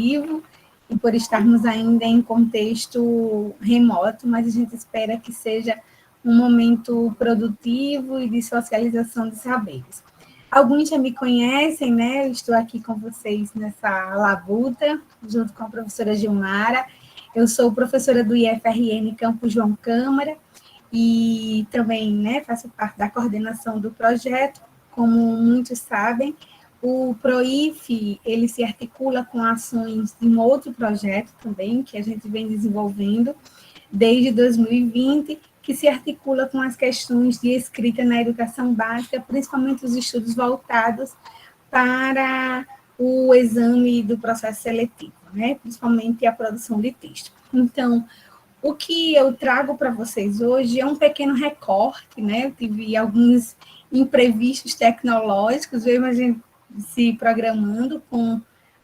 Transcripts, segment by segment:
e por estarmos ainda em contexto remoto, mas a gente espera que seja um momento produtivo e de socialização de saberes. Alguns já me conhecem, né? Eu estou aqui com vocês nessa labuta, junto com a professora Gilmara. Eu sou professora do IFRN Campo João Câmara e também, né, faço parte da coordenação do projeto. Como muitos sabem, o PROIF, ele se articula com ações de um outro projeto também, que a gente vem desenvolvendo desde 2020, que se articula com as questões de escrita na educação básica, principalmente os estudos voltados para o exame do processo seletivo, né? Principalmente a produção de texto. Então, o que eu trago para vocês hoje é um pequeno recorte, né? Eu tive alguns imprevistos tecnológicos, eu imagino se programando com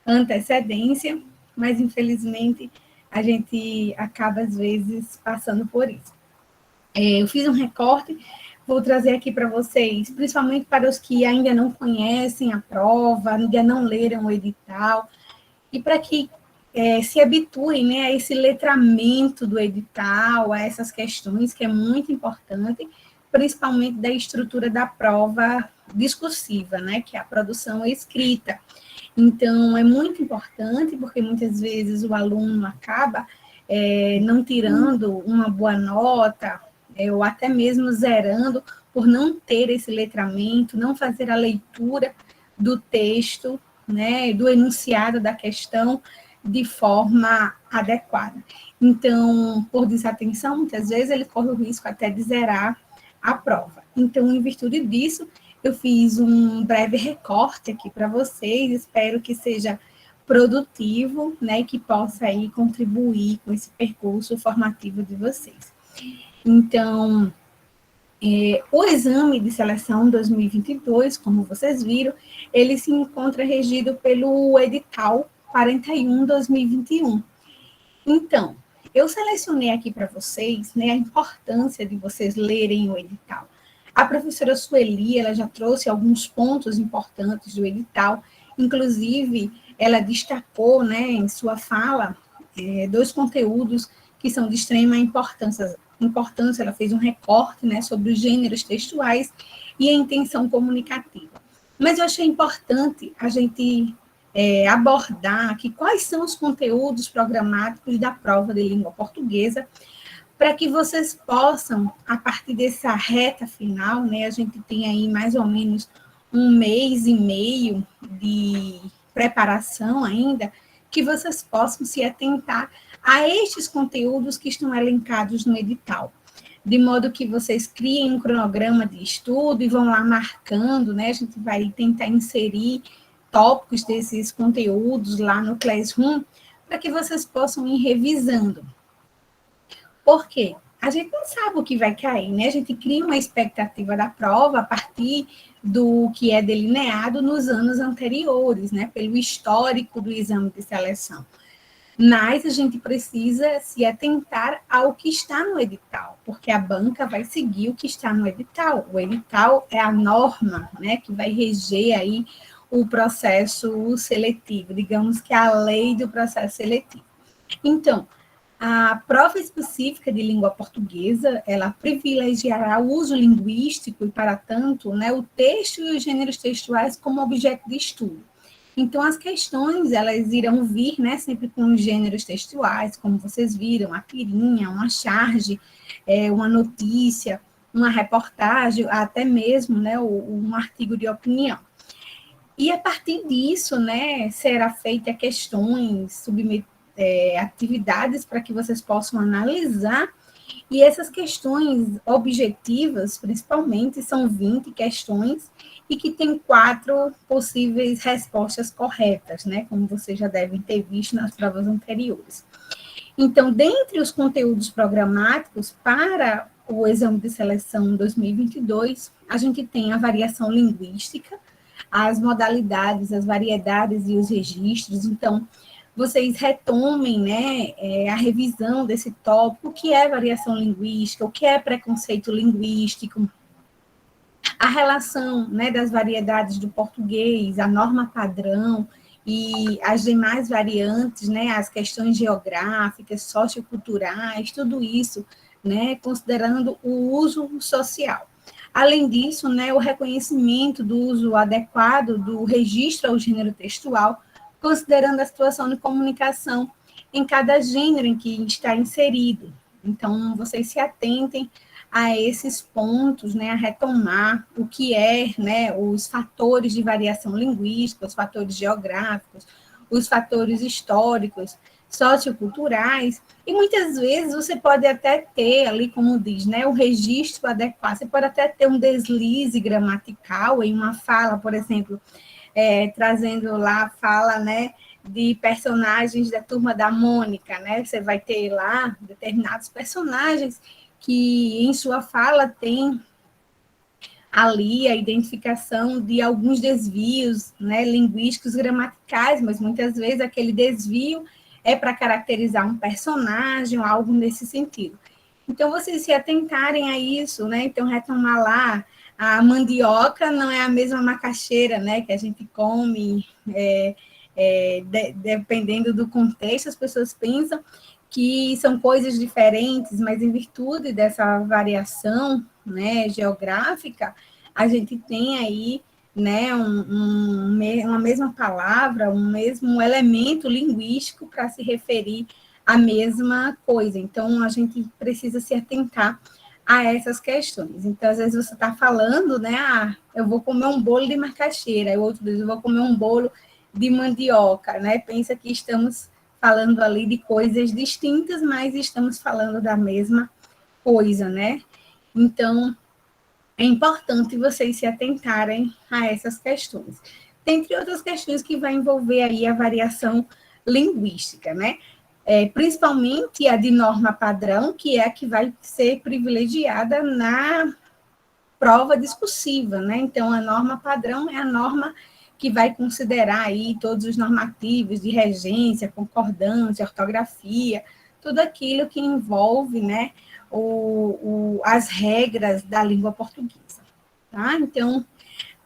antecedência, mas infelizmente a gente acaba às vezes passando por isso. Eu fiz um recorte, vou trazer aqui para vocês, principalmente para os que ainda não conhecem a prova, ainda não leram o edital, e para que se habituem, né, a esse letramento do edital, a essas questões, que é muito importante, principalmente da estrutura da prova discursiva, né, que é a produção escrita. Então, é muito importante, porque muitas vezes o aluno acaba não tirando uma boa nota, ou até mesmo zerando, por não ter esse letramento, não fazer a leitura do texto, né, do enunciado da questão de forma adequada. Então, por desatenção, muitas vezes ele corre o risco até de zerar a prova. Então, em virtude disso, eu fiz um breve recorte aqui para vocês, espero que seja produtivo, né, e que possa aí contribuir com esse percurso formativo de vocês. Então, o exame de seleção 2022, como vocês viram, ele se encontra regido pelo edital 41/2021. Então, eu selecionei aqui para vocês, né, a importância de vocês lerem o edital. A professora Sueli, ela já trouxe alguns pontos importantes do edital, inclusive ela destacou, né, em sua fala, dois conteúdos que são de extrema importância. Ela fez um recorte, né, sobre os gêneros textuais e a intenção comunicativa. Mas eu achei importante a gente abordar aqui quais são os conteúdos programáticos da prova de língua portuguesa, para que vocês possam, a partir dessa reta final, né, a gente tem aí mais ou menos 1 mês e meio de preparação ainda, que vocês possam se atentar a estes conteúdos que estão elencados no edital, de modo que vocês criem um cronograma de estudo e vão lá marcando, né, a gente vai tentar inserir tópicos desses conteúdos lá no Classroom, para que vocês possam ir revisando. Por quê? A gente não sabe o que vai cair, né? A gente cria uma expectativa da prova a partir do que é delineado nos anos anteriores, né? Pelo histórico do exame de seleção. Mas a gente precisa se atentar ao que está no edital, porque a banca vai seguir o que está no edital. O edital é a norma, né, que vai reger aí o processo seletivo, digamos que é a lei do processo seletivo. Então, a prova específica de língua portuguesa, ela privilegiará o uso linguístico e, para tanto, né, o texto e os gêneros textuais como objeto de estudo. Então, as questões, elas irão vir, né, sempre com os gêneros textuais, como vocês viram, a tirinha, uma charge, uma notícia, uma reportagem, até mesmo, né, um artigo de opinião. E, a partir disso, né, será feita questões, atividades para que vocês possam analisar, e essas questões objetivas, principalmente, são 20 questões, e que tem 4 possíveis respostas corretas, né, como vocês já devem ter visto nas provas anteriores. Então, dentre os conteúdos programáticos para o exame de seleção 2022, a gente tem a variação linguística, as modalidades, as variedades e os registros. Então, vocês retomem, né, a revisão desse tópico, o que é variação linguística, o que é preconceito linguístico, a relação, né, das variedades do português, a norma padrão e as demais variantes, né, as questões geográficas, socioculturais, tudo isso, né, considerando o uso social. Além disso, né, o reconhecimento do uso adequado do registro ao gênero textual, considerando a situação de comunicação em cada gênero em que está inserido. Então, vocês se atentem a esses pontos, né, a retomar o que é, né, os fatores de variação linguística, os fatores geográficos, os fatores históricos, socioculturais, e muitas vezes você pode até ter ali, como diz, né, o registro adequado, você pode até ter um deslize gramatical em uma fala, por exemplo, trazendo lá a fala, né, de personagens da Turma da Mônica, né, você vai ter lá determinados personagens que em sua fala tem ali a identificação de alguns desvios, né, linguísticos, gramaticais, mas muitas vezes aquele desvio é para caracterizar um personagem ou algo nesse sentido. Então, vocês se atentarem a isso, né? Então, retomar lá, a mandioca não é a mesma macaxeira, né, que a gente come, dependendo do contexto, as pessoas pensam que são coisas diferentes, mas em virtude dessa variação, né, geográfica, a gente tem aí, né, uma mesma palavra, um mesmo elemento linguístico para se referir à mesma coisa. Então, a gente precisa se atentar a essas questões. Então, às vezes você está falando, né, eu vou comer um bolo de macaxeira, e o outro diz, eu vou comer um bolo de mandioca, né? Pensa que estamos falando ali de coisas distintas, mas estamos falando da mesma coisa, né? Então, é importante vocês se atentarem a essas questões. Dentre outras questões que vai envolver aí a variação linguística, né? Principalmente a de norma padrão, que é a que vai ser privilegiada na prova discursiva, né? Então, a norma padrão é a norma que vai considerar aí todos os normativos de regência, concordância, ortografia, tudo aquilo que envolve, né, as regras da língua portuguesa. Tá? Então,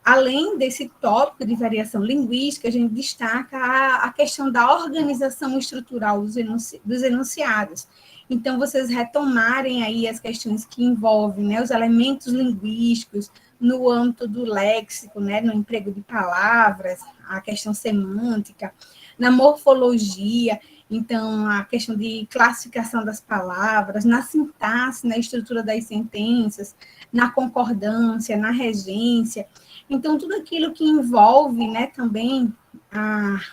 além desse tópico de variação linguística, a gente destaca a questão da organização estrutural dos enunciados. Então, vocês retomarem aí as questões que envolvem, né, os elementos linguísticos no âmbito do léxico, né, no emprego de palavras, a questão semântica, na morfologia, então, a questão de classificação das palavras, na sintaxe, na estrutura das sentenças, na concordância, na regência. Então, tudo aquilo que envolve, né, também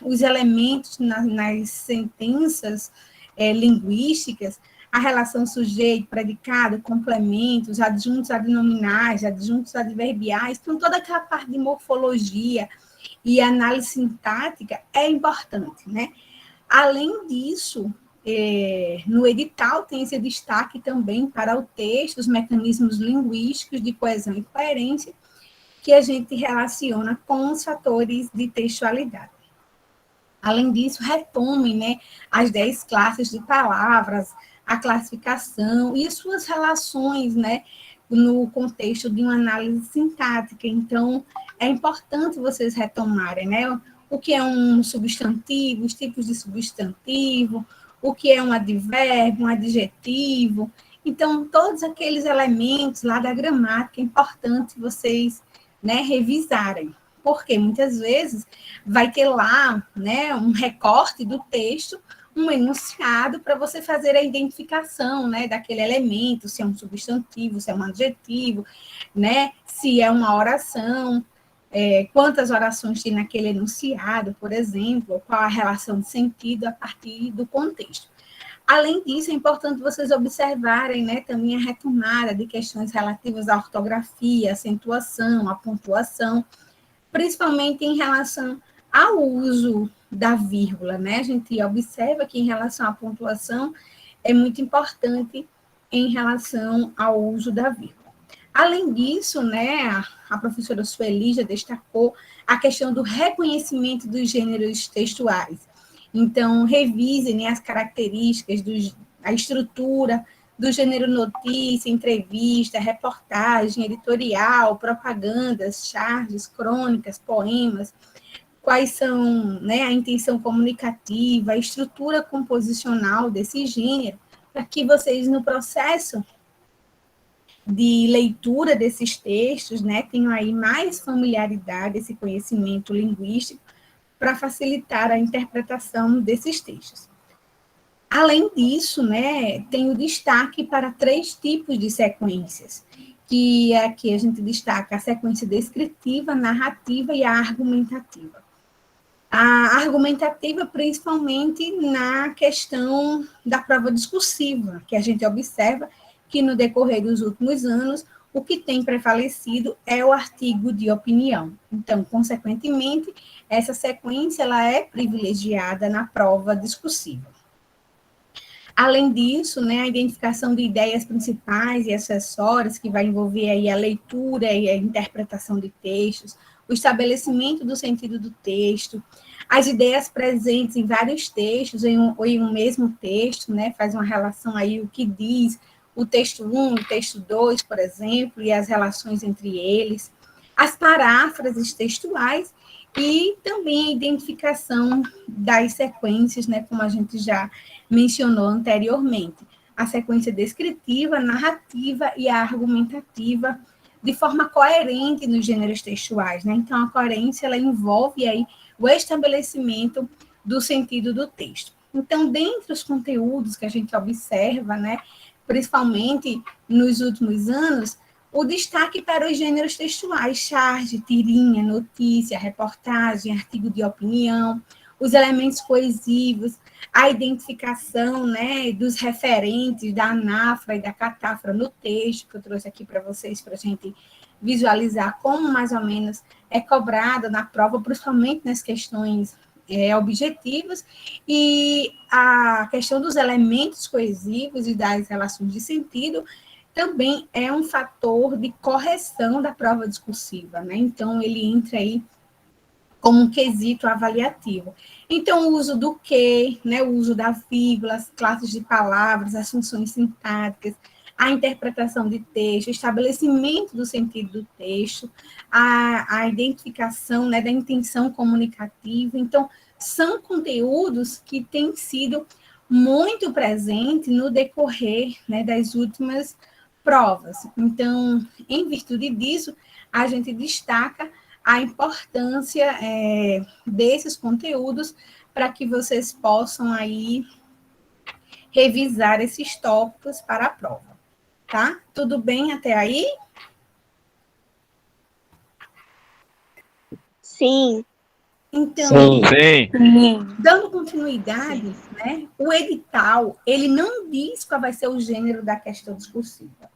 os elementos nas sentenças linguísticas, a relação sujeito, predicado, complementos, adjuntos adnominais, adjuntos adverbiais, então toda aquela parte de morfologia e análise sintática é importante, né? Além disso, no edital tem esse destaque também para o texto, os mecanismos linguísticos de coesão e coerência, que a gente relaciona com os fatores de textualidade. Além disso, retome, né, as 10 classes de palavras, a classificação e suas relações, né, no contexto de uma análise sintática. Então, é importante vocês retomarem, né, o que é um substantivo, os tipos de substantivo, o que é um advérbio, um adjetivo. Então, todos aqueles elementos lá da gramática, é importante vocês, né, revisarem, porque muitas vezes vai ter lá, né, um recorte do texto, um enunciado para você fazer a identificação, né, daquele elemento, se é um substantivo, se é um adjetivo, né, se é uma oração, quantas orações tem naquele enunciado, por exemplo, qual a relação de sentido a partir do contexto. Além disso, é importante vocês observarem, né, também a retomada de questões relativas à ortografia, acentuação, à pontuação, principalmente em relação ao uso da vírgula, né? A gente observa que em relação à pontuação é muito importante em relação ao uso da vírgula. Além disso, né, a professora Sueli já destacou a questão do reconhecimento dos gêneros textuais. Então, revisem, né, as características, a estrutura do gênero notícia, entrevista, reportagem, editorial, propagandas, charges, crônicas, poemas, quais são, né, a intenção comunicativa, a estrutura composicional desse gênero, para que vocês, no processo de leitura desses textos, né, tenham aí mais familiaridade, esse conhecimento linguístico, para facilitar a interpretação desses textos. Além disso, né, tem o destaque para 3 tipos de sequências, que aqui a gente destaca a sequência descritiva, narrativa e a argumentativa. A argumentativa, principalmente na questão da prova discursiva, que a gente observa que no decorrer dos últimos anos, o que tem prevalecido é o artigo de opinião. Então, consequentemente, essa sequência ela é privilegiada na prova discursiva. Além disso, né, a identificação de ideias principais e acessórias, que vai envolver aí a leitura e a interpretação de textos, o estabelecimento do sentido do texto, as ideias presentes em vários textos, ou em um mesmo texto, né, faz uma relação aí, o que diz o texto 1, o texto 2, por exemplo, e as relações entre eles, as paráfrases textuais, e também a identificação das sequências, né, como a gente já mencionou anteriormente, a sequência descritiva, narrativa e a argumentativa, de forma coerente nos gêneros textuais, né? Então, a coerência, ela envolve aí o estabelecimento do sentido do texto. Então, dentre os conteúdos que a gente observa, né, principalmente nos últimos anos, o destaque para os gêneros textuais, charge, tirinha, notícia, reportagem, artigo de opinião, os elementos coesivos, a identificação, né, dos referentes da anáfora e da catáfora no texto, que eu trouxe aqui para vocês, para a gente visualizar como mais ou menos é cobrada na prova, principalmente nas questões objetivas, e a questão dos elementos coesivos e das relações de sentido também é um fator de correção da prova discursiva, né? Então, ele entra aí como um quesito avaliativo. Então, o uso do que, né, o uso da vírgula, as classes de palavras, as funções sintáticas, a interpretação de texto, o estabelecimento do sentido do texto, a identificação, né, da intenção comunicativa. Então, são conteúdos que têm sido muito presentes no decorrer, né, das últimas provas. Então, em virtude disso, a gente destaca a importância desses conteúdos para que vocês possam aí revisar esses tópicos para a prova, tá? Tudo bem até aí? Sim. Então, Sim. dando continuidade, né, o edital, ele não diz qual vai ser o gênero da questão discursiva,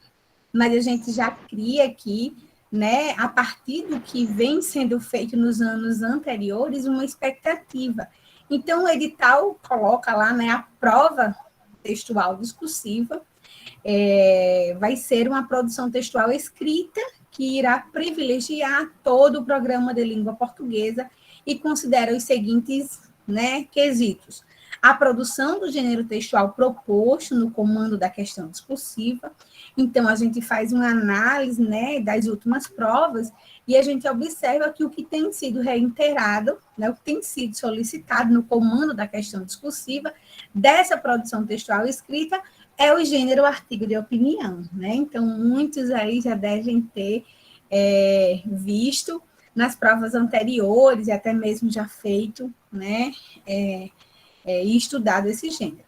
mas a gente já cria aqui, né, a partir do que vem sendo feito nos anos anteriores, uma expectativa. Então, o edital coloca lá, né, a prova textual discursiva, vai ser uma produção textual escrita que irá privilegiar todo o programa de língua portuguesa e considera os seguintes, né, quesitos: a produção do gênero textual proposto no comando da questão discursiva. Então, a gente faz uma análise, né, das últimas provas e a gente observa que o que tem sido reiterado, né, o que tem sido solicitado no comando da questão discursiva dessa produção textual escrita é o gênero artigo de opinião, né? Então, muitos aí já devem ter visto nas provas anteriores e até mesmo já feito, né, e estudado esse gênero.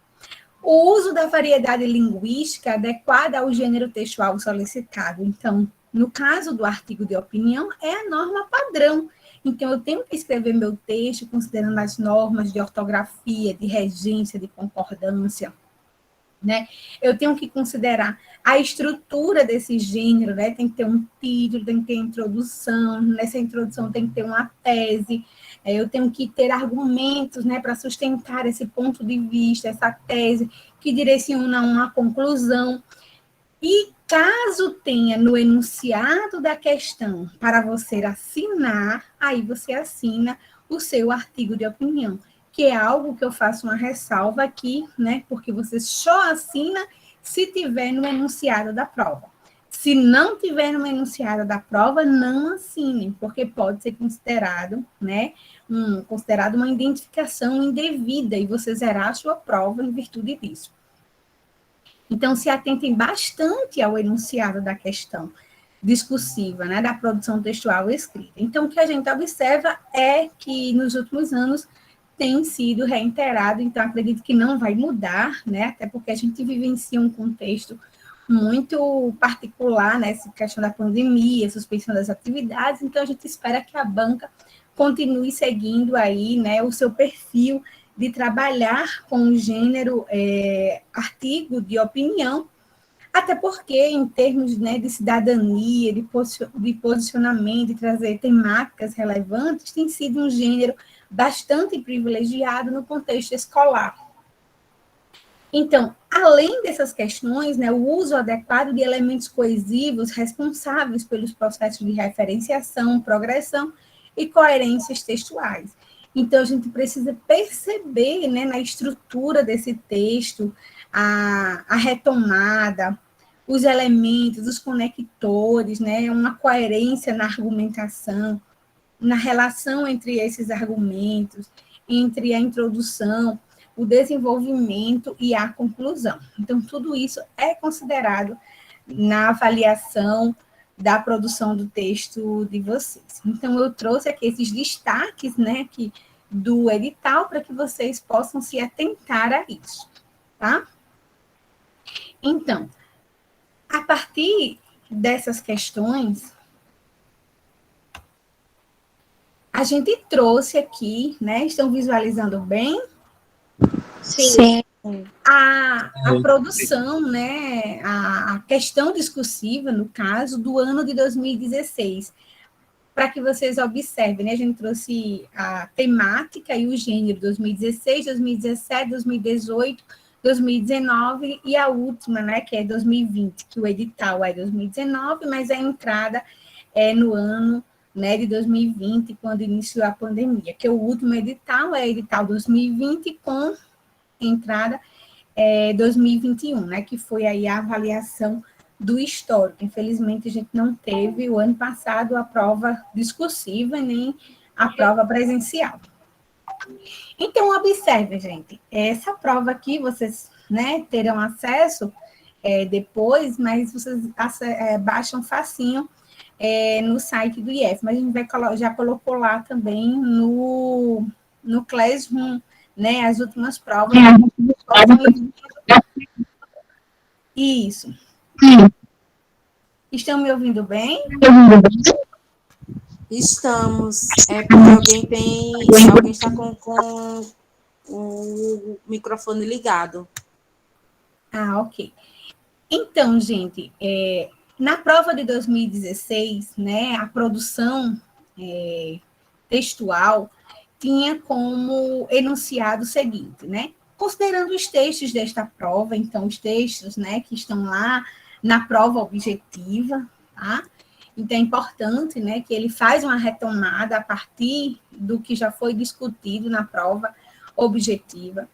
O uso da variedade linguística adequada ao gênero textual solicitado. Então, no caso do artigo de opinião, é a norma padrão. Então, eu tenho que escrever meu texto considerando as normas de ortografia, de regência, de concordância, né? Eu tenho que considerar a estrutura desse gênero, né? Tem que ter um título, tem que ter introdução, nessa introdução tem que ter uma tese, eu tenho que ter argumentos, né, para sustentar esse ponto de vista, essa tese, que direciona uma conclusão. E caso tenha no enunciado da questão para você assinar, aí você assina o seu artigo de opinião, que é algo que eu faço uma ressalva aqui, né? Porque você só assina se tiver no enunciado da prova. Se não tiver no enunciado da prova, não assinem, porque pode ser considerado, né, considerado uma identificação indevida e você zerar a sua prova em virtude disso. Então, se atentem bastante ao enunciado da questão discursiva, né, da produção textual escrita. Então, o que a gente observa é que nos últimos anos tem sido reiterado, então acredito que não vai mudar, né, até porque a gente vivencia um contexto muito particular, né, essa questão da pandemia, suspensão das atividades, então a gente espera que a banca continue seguindo aí, né, o seu perfil de trabalhar com o gênero artigo de opinião, até porque, em termos, né, de cidadania, de posicionamento, de trazer temáticas relevantes, tem sido um gênero bastante privilegiado no contexto escolar. Então, além dessas questões, né, o uso adequado de elementos coesivos responsáveis pelos processos de referenciação, progressão e coerências textuais. Então, a gente precisa perceber, né, na estrutura desse texto, a retomada, os elementos, os conectores, né, uma coerência na argumentação, na relação entre esses argumentos, entre a introdução, o desenvolvimento e a conclusão. Então, tudo isso é considerado na avaliação da produção do texto de vocês. Então, eu trouxe aqui esses destaques, né, do edital para que vocês possam se atentar a isso, tá? Então, a partir dessas questões, a gente trouxe aqui, né? Estão visualizando bem? Sim. A produção, né? A questão discursiva, no caso, do ano de 2016. Para que vocês observem, né? A gente trouxe a temática e o gênero 2016, 2017, 2018, 2019 e a última, né? Que é 2020, que o edital é 2019, mas a entrada é no ano, né, de 2020, quando iniciou a pandemia, que o último edital é edital 2020 com entrada 2021, né, que foi aí a avaliação do histórico. Infelizmente, a gente não teve o ano passado a prova discursiva, nem a prova presencial. Então, observe, gente, essa prova aqui, vocês, né, terão acesso depois, mas vocês baixam facinho no site do IF, mas a gente já colocou lá também no Classroom, né, as últimas provas. Isso. Estão me ouvindo bem? Estamos. É porque alguém está com o microfone ligado. Ah, ok. Então, gente, na prova de 2016, né, a produção textual tinha como enunciado o seguinte, né? Considerando os textos desta prova, então, os textos, né, que estão lá na prova objetiva, tá? Então, é importante, né, que ele faz uma retomada a partir do que já foi discutido na prova objetiva,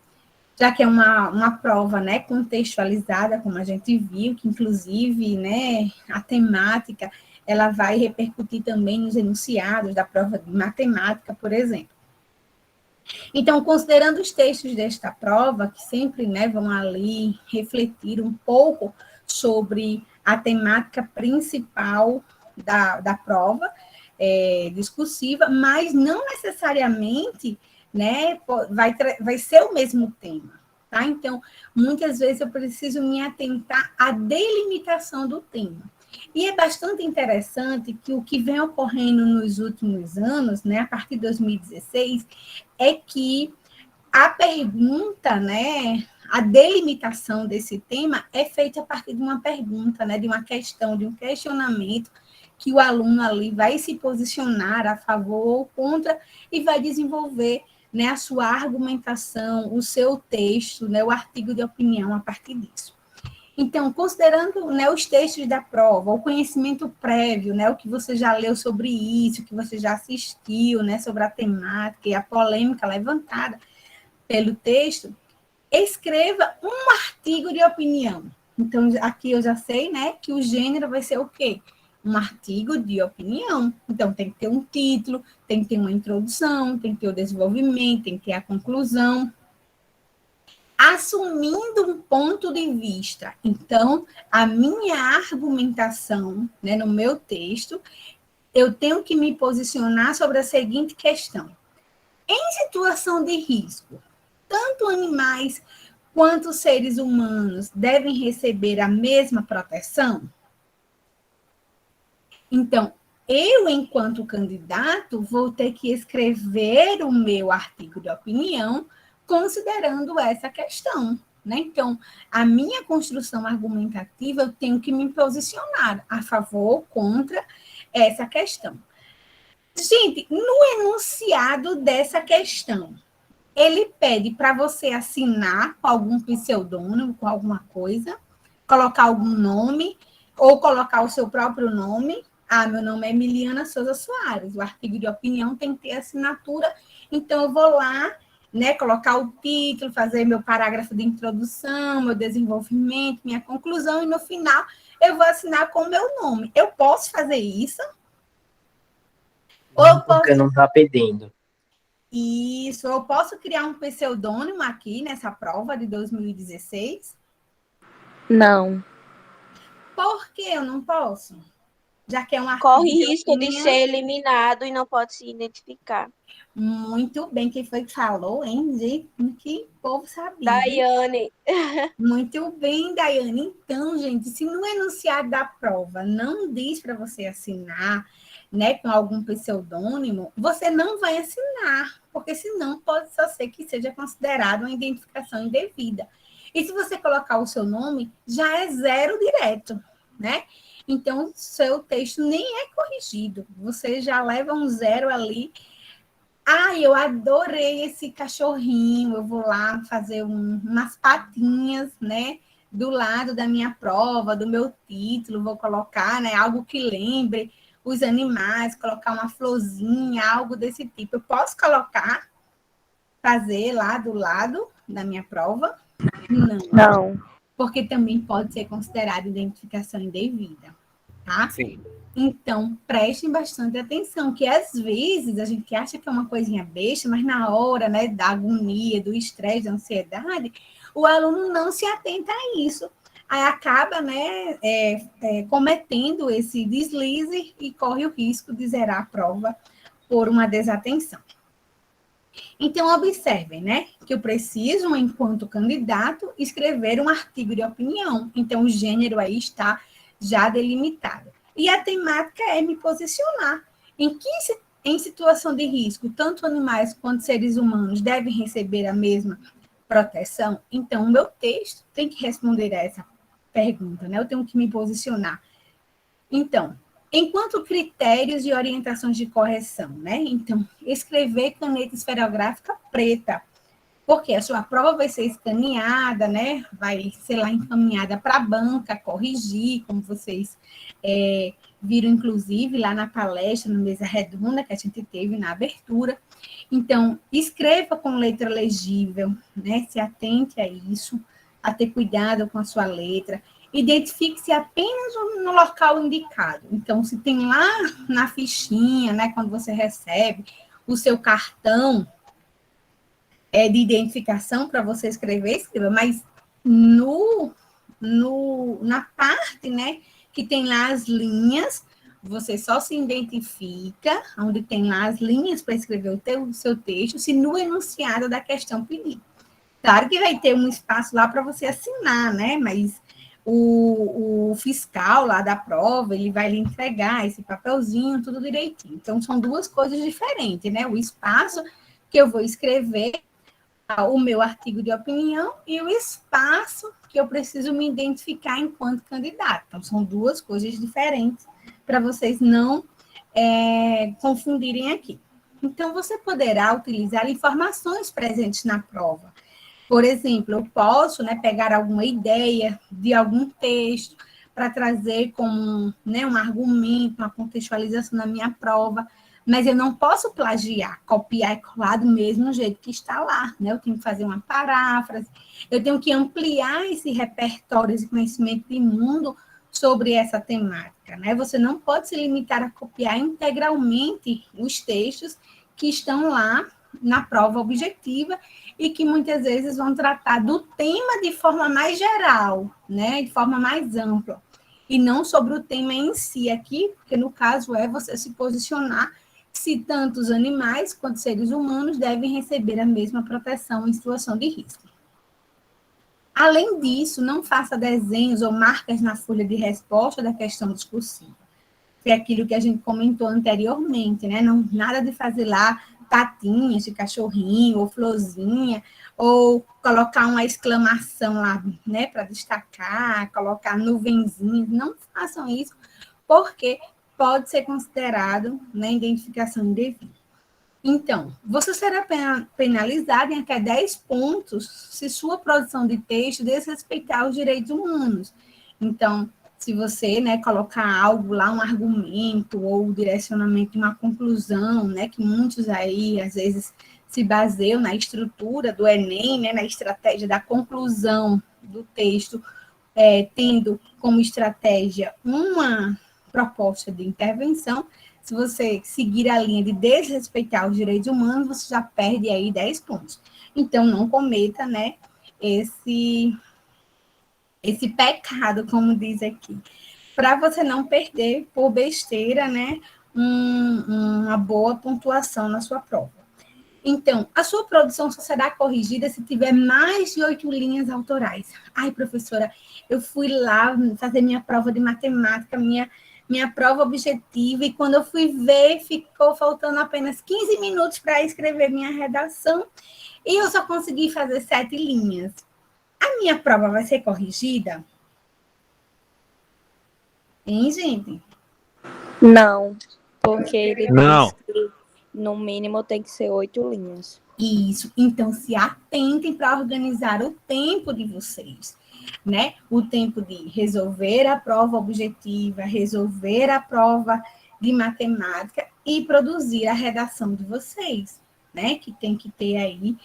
já que é uma prova, né, contextualizada, como a gente viu, que inclusive, né, a temática, ela vai repercutir também nos enunciados da prova de matemática, por exemplo. Então, considerando os textos desta prova, que sempre, né, vão ali refletir um pouco sobre a temática principal da prova discursiva, mas não necessariamente, né, vai ser o mesmo tema, tá? Então, muitas vezes eu preciso me atentar à delimitação do tema. E é bastante interessante que o que vem ocorrendo nos últimos anos, né, a partir de 2016, é que a pergunta, né, a delimitação desse tema é feita a partir de uma pergunta, né, de uma questão, de um questionamento, que o aluno ali vai se posicionar a favor ou contra e vai desenvolver, né, a sua argumentação, o seu texto, né, o artigo de opinião a partir disso. Então, considerando, né, os textos da prova, o conhecimento prévio, né, o que você já leu sobre isso, o que você já assistiu, né, sobre a temática e a polêmica levantada pelo texto, escreva um artigo de opinião, Então, aqui eu já sei, né, que o gênero vai ser o quê? Um artigo de opinião. Então, tem que ter um título, tem que ter uma introdução, tem que ter o desenvolvimento, tem que ter a conclusão. Assumindo um ponto de vista. Então, a minha argumentação, né, no meu texto, eu tenho que me posicionar sobre a seguinte questão. Em situação de risco, tanto animais quanto seres humanos devem receber a mesma proteção? Então, eu, enquanto candidato, vou ter que escrever o meu artigo de opinião considerando essa questão. Né? Então, a minha construção argumentativa, eu tenho que me posicionar a favor ou contra essa questão. Gente, no enunciado dessa questão, ele pede para você assinar com algum pseudônimo, com alguma coisa, colocar algum nome, ou colocar o seu próprio nome. Ah, meu nome é Emiliana Souza Soares, o artigo de opinião tem que ter assinatura, então eu vou lá, né, colocar o título, fazer meu parágrafo de introdução, meu desenvolvimento, minha conclusão, e no final eu vou assinar com o meu nome. Eu posso fazer isso? Ou eu posso... Porque não está pedindo. Isso, eu posso criar um pseudônimo aqui nessa prova de 2016? Não. Por que eu não posso? Já que é uma corre risco de ser eliminado e não pode se identificar. Muito bem, quem foi que falou, hein? Gente, que povo sabia. Daiane. Muito bem, Daiane. Então, gente, se no enunciado da prova não diz para você assinar, né, com algum pseudônimo, você não vai assinar, porque senão pode só ser que seja considerado uma identificação indevida. E se você colocar o seu nome, já é zero direto, né? Então, seu texto nem é corrigido, você já leva um zero ali. Ah, eu adorei esse cachorrinho, eu vou lá fazer umas patinhas, né, do lado da minha prova, do meu título, vou colocar, né, algo que lembre os animais, colocar uma florzinha, algo desse tipo. Eu posso colocar, fazer lá do lado da minha prova? Não. Porque também pode ser considerado identificação indevida, tá? Sim. Então, prestem bastante atenção, que às vezes a gente acha que é uma coisinha besta, mas na hora, né, da agonia, do estresse, da ansiedade, o aluno não se atenta a isso. Aí acaba, né, cometendo esse deslize e corre o risco de zerar a prova por uma desatenção. Então, observem, né, que eu preciso, enquanto candidato, escrever um artigo de opinião. Então, o gênero aí está já delimitado. E a temática é me posicionar. Em situação de risco, tanto animais quanto seres humanos devem receber a mesma proteção? Então, o meu texto tem que responder a essa pergunta, né? Eu tenho que me posicionar. Então, enquanto critérios e orientações de correção, né? Então, escrever caneta esferográfica preta, porque a sua prova vai ser escaneada, né? Vai ser lá encaminhada para a banca, corrigir, como vocês viram, inclusive, lá na palestra, na mesa redonda que a gente teve na abertura. Então, escreva com letra legível, né? Se atente a isso, a ter cuidado com a sua letra. Identifique-se apenas no local indicado. Então, se tem lá na fichinha, né, quando você recebe o seu cartão de identificação para você escrever, escreva, mas na parte, né, que tem lá as linhas, você só se identifica, onde tem lá as linhas para escrever o seu texto, se no enunciado da questão pedir. Claro que vai ter um espaço lá para você assinar, né, mas o fiscal lá da prova, ele vai lhe entregar esse papelzinho, tudo direitinho. Então, são duas coisas diferentes, né? O espaço que eu vou escrever o meu artigo de opinião e o espaço que eu preciso me identificar enquanto candidato. Então, são duas coisas diferentes para vocês não confundirem aqui. Então, você poderá utilizar informações presentes na prova. Por exemplo, eu posso, né, pegar alguma ideia de algum texto para trazer como, né, um argumento, uma contextualização na minha prova, mas eu não posso plagiar, copiar e colar do mesmo jeito que está lá, né? Eu tenho que fazer uma paráfrase, eu tenho que ampliar esse repertório, esse conhecimento de mundo sobre essa temática, né? Você não pode se limitar a copiar integralmente os textos que estão lá na prova objetiva e que muitas vezes vão tratar do tema de forma mais geral, né? De forma mais ampla, e não sobre o tema em si aqui, porque no caso é você se posicionar se tanto os animais quanto os seres humanos devem receber a mesma proteção em situação de risco. Além disso, não faça desenhos ou marcas na folha de resposta da questão discursiva. É aquilo que a gente comentou anteriormente, né? Não, nada de fazer lá patinhas de cachorrinho ou florzinha, ou colocar uma exclamação lá, né, para destacar, colocar nuvenzinhas. Não façam isso, porque pode ser considerado, né, identificação indevida. Então, você será penalizado em até 10 pontos se sua produção de texto desrespeitar os direitos humanos. Então, se você, né, colocar algo lá, um argumento ou o direcionamento de uma conclusão, né, que muitos aí, às vezes, se baseiam na estrutura do Enem, né, na estratégia da conclusão do texto, tendo como estratégia uma proposta de intervenção. Se você seguir a linha de desrespeitar os direitos humanos, você já perde aí 10 pontos. Então, não cometa, né, esse pecado, como diz aqui, para você não perder por besteira, né, uma boa pontuação na sua prova. Então, a sua produção só será corrigida se tiver mais de 8 linhas autorais. Ai, professora, eu fui lá fazer minha prova de matemática, minha prova objetiva, e quando eu fui ver, ficou faltando apenas 15 minutos para escrever minha redação, e eu só consegui fazer 7 linhas. A minha prova vai ser corrigida? Hein, gente? Não, porque ele Não. diz que no mínimo tem que ser 8 linhas. Isso. Então, se atentem para organizar o tempo de vocês, né? O tempo de resolver a prova objetiva, resolver a prova de matemática e produzir a redação de vocês, né? Que tem que ter aí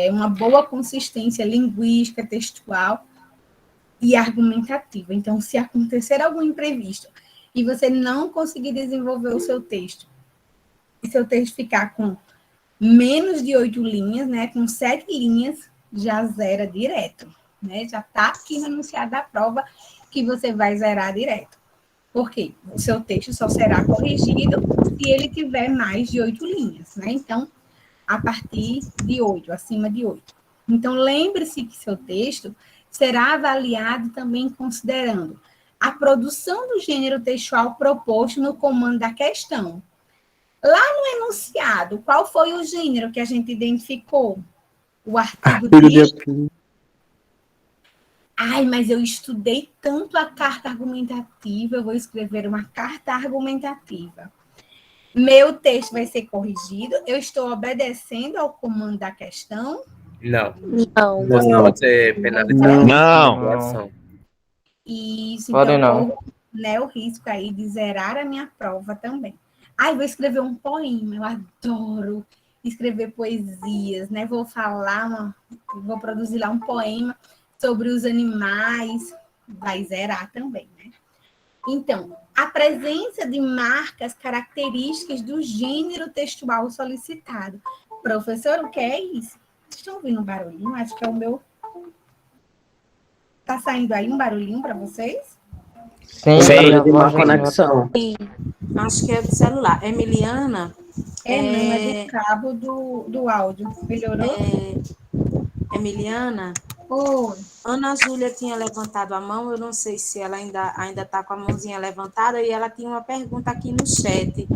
uma boa consistência linguística, textual e argumentativa. Então, se acontecer algum imprevisto e você não conseguir desenvolver o seu texto, e seu texto ficar com menos de 8 linhas, né, com 7 linhas, já zera direto, né? Já está aqui no enunciado da prova que você vai zerar direto. Por quê? O seu texto só será corrigido se ele tiver mais de 8 linhas, né? Então, a partir de 8, acima de 8. Então, lembre-se que seu texto será avaliado também considerando a produção do gênero textual proposto no comando da questão. Lá no enunciado, qual foi o gênero que a gente identificou? O artigo de... Ai, mas eu estudei tanto a carta argumentativa, eu vou escrever uma carta argumentativa. Meu texto vai ser corrigido, eu estou obedecendo ao comando da questão? Não. Não. Você pode ser penalizado. Não. Isso, Pode então, não. corro, né, o risco aí de zerar a minha prova também. Ai, vou escrever um poema, eu adoro escrever poesias, né? Vou produzir lá um poema sobre os animais, vai zerar também, né? Então, a presença de marcas características do gênero textual solicitado. Professor, o que é isso? Vocês estão ouvindo um barulhinho? Acho que é o meu... Tá saindo aí um barulhinho para vocês? Sim, uma conexão. Sim, acho que é do celular. Emiliana? Não, é do cabo do áudio. Melhorou? Emiliana? Oi. Ana Júlia tinha levantado a mão, eu não sei se ela ainda está com a mãozinha levantada, e ela tinha uma pergunta aqui no chat.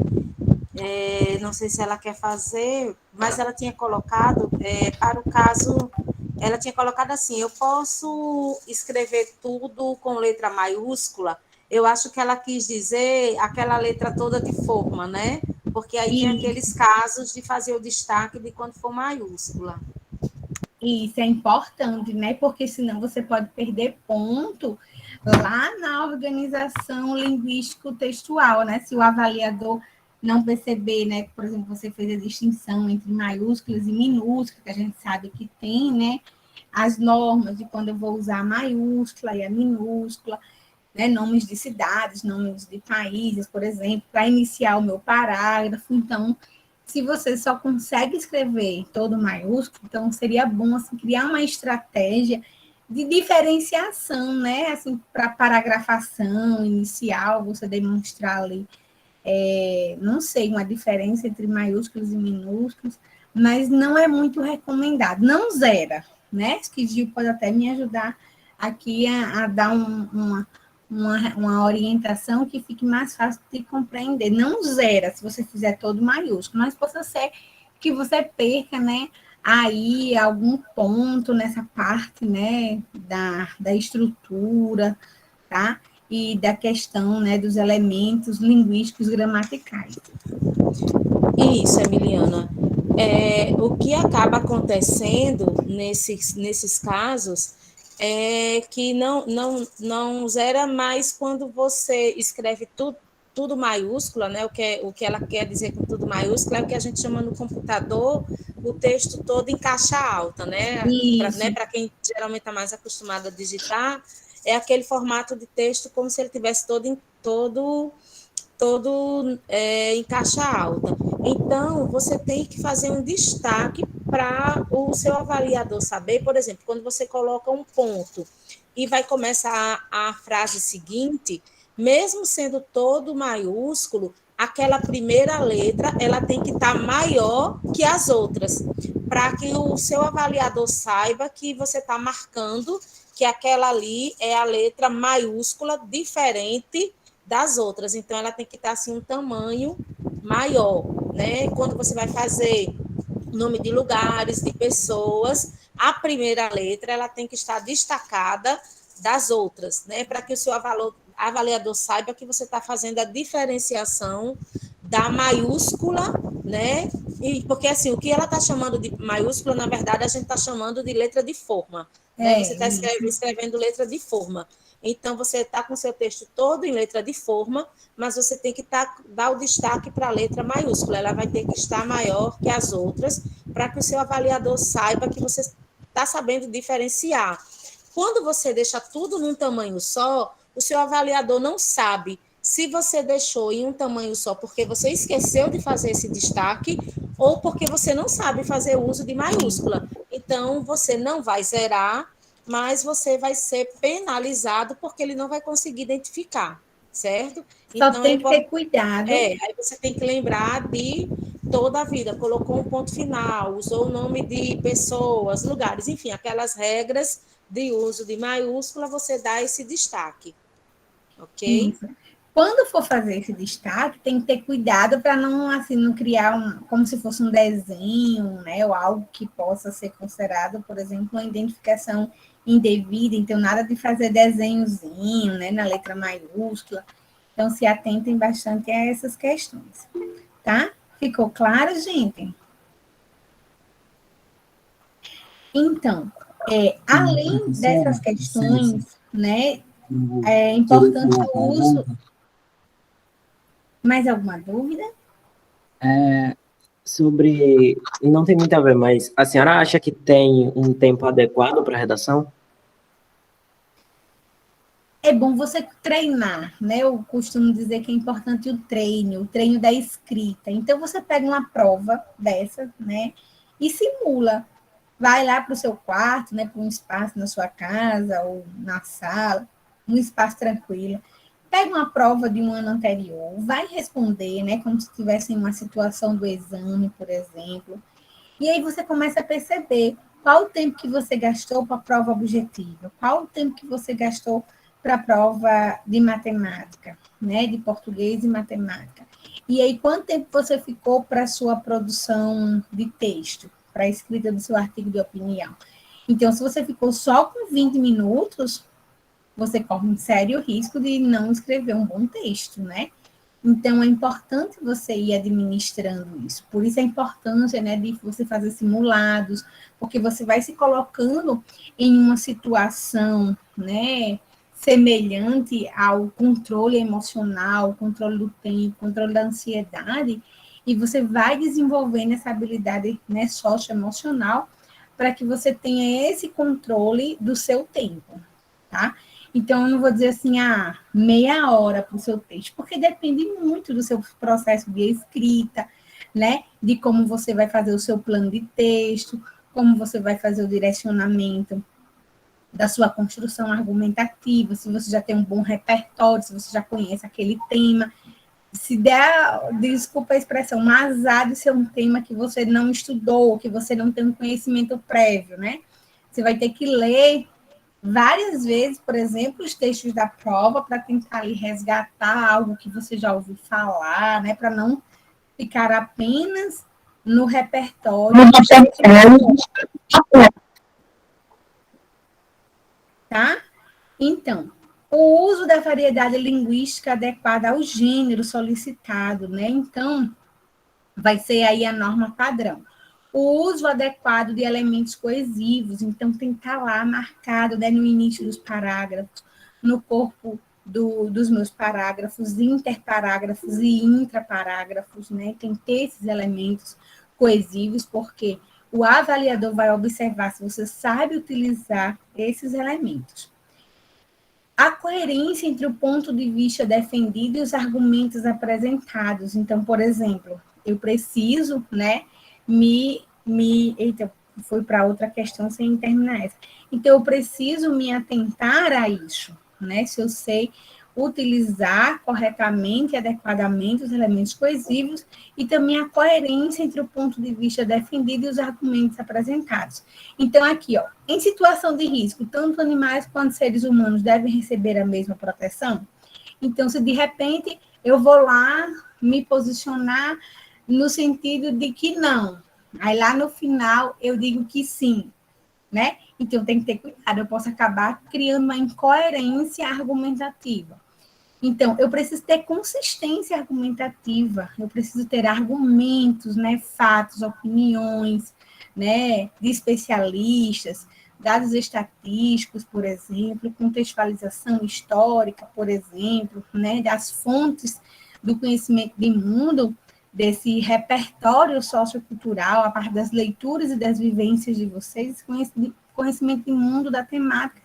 Não sei se ela quer fazer, mas ela tinha colocado, para o caso, ela tinha colocado assim, eu posso escrever tudo com letra maiúscula? Eu acho que ela quis dizer aquela letra toda de forma, né? Porque aí tem aqueles casos de fazer o destaque de quando for maiúscula. Isso é importante, né? Porque senão você pode perder ponto lá na organização linguístico-textual, né? Se o avaliador não perceber, né, por exemplo, você fez a distinção entre maiúsculas e minúsculas, que a gente sabe que tem, né, as normas de quando eu vou usar a maiúscula e a minúscula, né, nomes de cidades, nomes de países, por exemplo, para iniciar o meu parágrafo. Então, se você só consegue escrever todo maiúsculo, então seria bom assim, criar uma estratégia de diferenciação, né, assim, para paragrafação inicial, você demonstrar ali, não sei, uma diferença entre maiúsculos e minúsculos, mas não é muito recomendado. Não zera, né? Que Gil pode até me ajudar aqui a dar uma orientação que fique mais fácil de compreender. Não zera se você fizer todo maiúsculo, mas possa ser que você perca, né? Aí algum ponto nessa parte, né, da estrutura, tá? E da questão, né, dos elementos linguísticos gramaticais. Isso, Emiliana. O que acaba acontecendo nesses casos é que não zera mais quando você escreve tudo maiúscula, né? O que ela quer dizer com tudo maiúsculo é o que a gente chama no computador o texto todo em caixa alta, né? Para quem geralmente está mais acostumado a digitar, é aquele formato de texto como se ele tivesse todo em caixa alta. Então, você tem que fazer um destaque para o seu avaliador saber, por exemplo, quando você coloca um ponto e vai começar a frase seguinte, mesmo sendo todo maiúsculo, aquela primeira letra ela tem que estar maior que as outras, para que o seu avaliador saiba que você está marcando que aquela ali é a letra maiúscula diferente das outras. Então, ela tem que estar assim um tamanho maior, né? Quando você vai fazer nome de lugares, de pessoas, a primeira letra ela tem que estar destacada das outras, né? Para que o seu avaliador saiba que você está fazendo a diferenciação da maiúscula, né? E porque assim, o que ela está chamando de maiúscula, na verdade, a gente está chamando de letra de forma, né? Você está escrevendo letra de forma. Então, você está com o seu texto todo em letra de forma, mas você tem que dar o destaque para a letra maiúscula. Ela vai ter que estar maior que as outras, para que o seu avaliador saiba que você está sabendo diferenciar. Quando você deixa tudo num tamanho só, o seu avaliador não sabe se você deixou em um tamanho só porque você esqueceu de fazer esse destaque ou porque você não sabe fazer uso de maiúscula. Então, você não vai zerar, mas você vai ser penalizado porque ele não vai conseguir identificar, certo? Só então, tem que ter cuidado. aí você tem que lembrar de toda a vida, colocou um ponto final, usou o nome de pessoas, lugares, enfim, aquelas regras de uso de maiúscula, você dá esse destaque, ok? Isso. Quando for fazer esse destaque, tem que ter cuidado para não, assim, não criar como se fosse um desenho, né, ou algo que possa ser considerado, por exemplo, uma identificação indevida. Então, nada de fazer desenhozinho, né, na letra maiúscula. Então, se atentem bastante a essas questões, tá? Ficou claro, gente? Então, além dessas questões, né, é importante o uso. Mais alguma dúvida? Sobre. Não tem muito a ver, mas a senhora acha que tem um tempo adequado para a redação? É bom você treinar, né? Eu costumo dizer que é importante o treino da escrita. Então, você pega uma prova dessa, né? E simula. Vai lá para o seu quarto, né? Para um espaço na sua casa ou na sala, um espaço tranquilo. Pega uma prova de um ano anterior, vai responder, né? Como se estivesse em uma situação do exame, por exemplo. E aí você começa a perceber qual o tempo que você gastou para a prova objetiva, qual o tempo que você gastou para a prova de matemática, né, de português e matemática. E aí, quanto tempo você ficou para a sua produção de texto, para a escrita do seu artigo de opinião? Então, se você ficou só com 20 minutos, você corre um sério risco de não escrever um bom texto, né? Então, é importante você ir administrando isso. Por isso a importância, né, de você fazer simulados, porque você vai se colocando em uma situação, né, semelhante ao controle emocional, controle do tempo, controle da ansiedade, e você vai desenvolvendo essa habilidade, né, socioemocional, para que você tenha esse controle do seu tempo, tá? Então, eu não vou dizer assim, meia hora para o seu texto, porque depende muito do seu processo de escrita, né? De como você vai fazer o seu plano de texto, como você vai fazer o direcionamento da sua construção argumentativa, se você já tem um bom repertório, se você já conhece aquele tema. Se der, desculpa a expressão, um azar de ser um tema que você não estudou, que você não tem um conhecimento prévio, né? Você vai ter que ler várias vezes, por exemplo, os textos da prova para tentar ali resgatar algo que você já ouviu falar, né? Para não ficar apenas no repertório. Tá? Então, o uso da variedade linguística adequada ao gênero solicitado, né? Então, vai ser aí a norma padrão. O uso adequado de elementos coesivos, então tem que estar lá marcado, né, no início dos parágrafos, no corpo dos meus parágrafos, interparágrafos e intraparágrafos, né? Tem que ter esses elementos coesivos, porque o avaliador vai observar se você sabe utilizar esses elementos. A coerência entre o ponto de vista defendido e os argumentos apresentados. Então, por exemplo, eu preciso, né, eita, foi para outra questão sem terminar essa. Então, eu preciso me atentar a isso, né, se eu sei utilizar corretamente e adequadamente os elementos coesivos e também a coerência entre o ponto de vista defendido e os argumentos apresentados. Então, aqui, ó, em situação de risco, tanto animais quanto seres humanos devem receber a mesma proteção? Então, se de repente eu vou lá me posicionar no sentido de que não, aí lá no final eu digo que sim, né? Então, tem que ter cuidado, eu posso acabar criando uma incoerência argumentativa. Então, eu preciso ter consistência argumentativa, eu preciso ter argumentos, né, fatos, opiniões, né, de especialistas, dados estatísticos, por exemplo, contextualização histórica, por exemplo, né, das fontes do conhecimento de mundo, desse repertório sociocultural, a parte das leituras e das vivências de vocês, conhecimento de mundo da temática.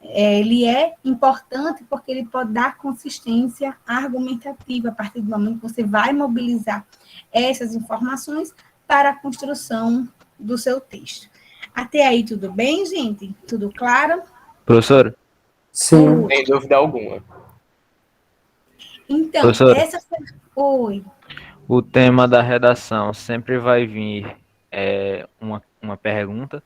Ele é importante porque ele pode dar consistência argumentativa a partir do momento que você vai mobilizar essas informações para a construção do seu texto. Até aí, tudo bem, gente? Tudo claro? Professor? Sim. Sem dúvida alguma. Então, Professora, essa foi... Oi. o tema da redação sempre vai vir uma pergunta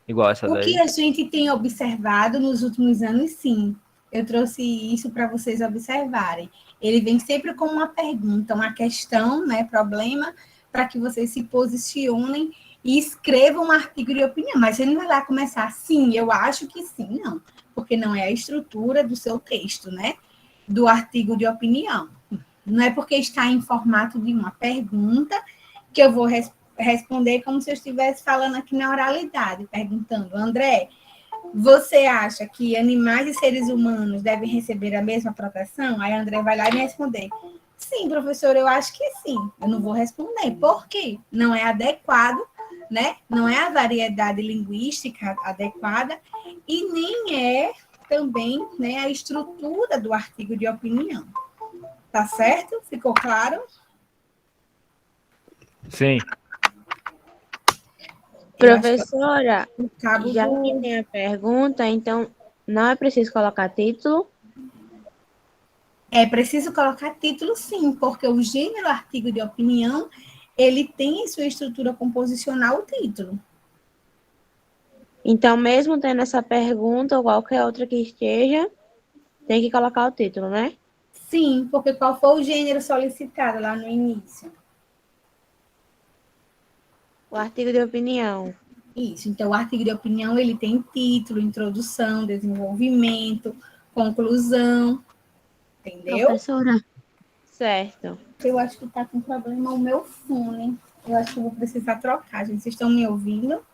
igual essa O que daí? a gente tem observado nos últimos anos, sim. Eu trouxe isso para vocês observarem. Ele vem sempre com uma pergunta, uma questão, né, problema, para que vocês se posicionem e escrevam um artigo de opinião. Mas ele não vai lá começar, sim, eu acho que sim, não. Porque não é a estrutura do seu texto, né? Do artigo de opinião. Não é porque está em formato de uma pergunta que eu vou responder como se eu estivesse falando aqui na oralidade, perguntando, André, você acha que animais e seres humanos devem receber a mesma proteção? Aí André vai lá e me responder, sim, professor, eu acho que sim. Eu não vou responder, por quê? Não é adequado, né? Não é a variedade linguística adequada e nem é também, né, a estrutura do artigo de opinião. Tá certo? Ficou claro? Sim. Professora, Cabo já do... que tem a pergunta, então não é preciso colocar título? É preciso colocar título, sim, porque o gênero artigo de opinião, ele tem em sua estrutura composicional o título. Então, mesmo tendo essa pergunta ou qualquer outra que esteja, tem que colocar o título, né? Sim, porque qual foi o gênero solicitado lá no início? O artigo de opinião. Isso, então o artigo de opinião, ele tem título, introdução, desenvolvimento, conclusão, entendeu? Professora. Certo. Eu acho que está com problema o meu fone. Eu acho que eu vou precisar trocar, gente. Vocês estão me ouvindo?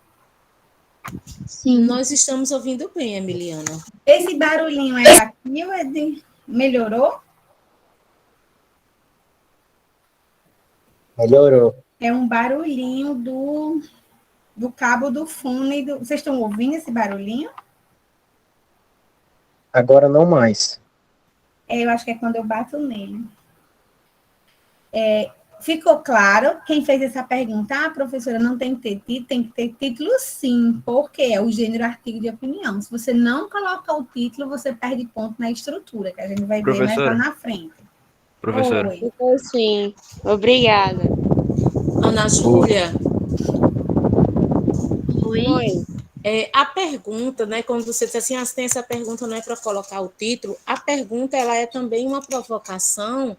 Sim. Nós estamos ouvindo bem, Emiliana. Esse barulhinho é daqui ou é de... Melhorou? Melhorou. É um barulhinho do cabo do fone. Vocês estão ouvindo esse barulhinho? Agora não mais. Eu acho que é quando eu bato nele. Ficou claro? Quem fez essa pergunta? Professora, não tem que ter título? Tem que ter título, sim, porque é o gênero artigo de opinião. Se você não coloca o título, você perde ponto na estrutura, que a gente vai ver mais lá na frente. Professora. Oi. Sim. Obrigada. Ana Júlia. Oi. A pergunta, né, quando você diz assim, tem essa pergunta não é para colocar o título, a pergunta ela é também uma provocação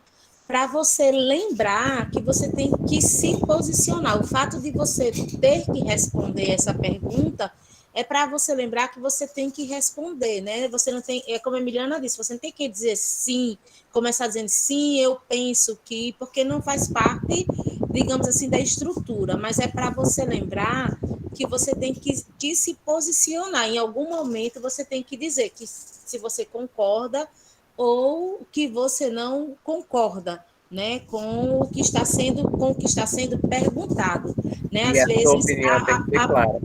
para você lembrar que você tem que se posicionar. O fato de você ter que responder essa pergunta é para você lembrar que você tem que responder, né? Você não tem, como a Emiliana disse, você não tem que dizer sim, começar dizendo sim, eu penso que, porque não faz parte, digamos assim, da estrutura, mas é para você lembrar que você tem que se posicionar. Em algum momento você tem que dizer que se você concorda ou que você não concorda, né, com o que está sendo perguntado, né? E Às a sua vezes opinião tem que ser clara.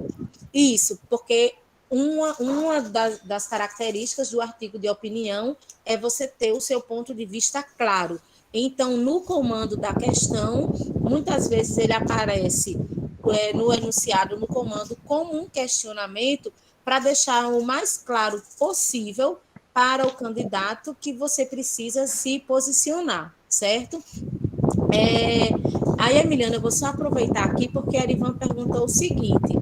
isso, porque uma das características do artigo de opinião é você ter o seu ponto de vista claro. Então, no comando da questão, muitas vezes ele aparece no enunciado, no comando, como um questionamento para deixar o mais claro possível para o candidato que você precisa se posicionar, certo? Aí, Emiliana, eu vou só aproveitar aqui porque a Erivan perguntou o seguinte,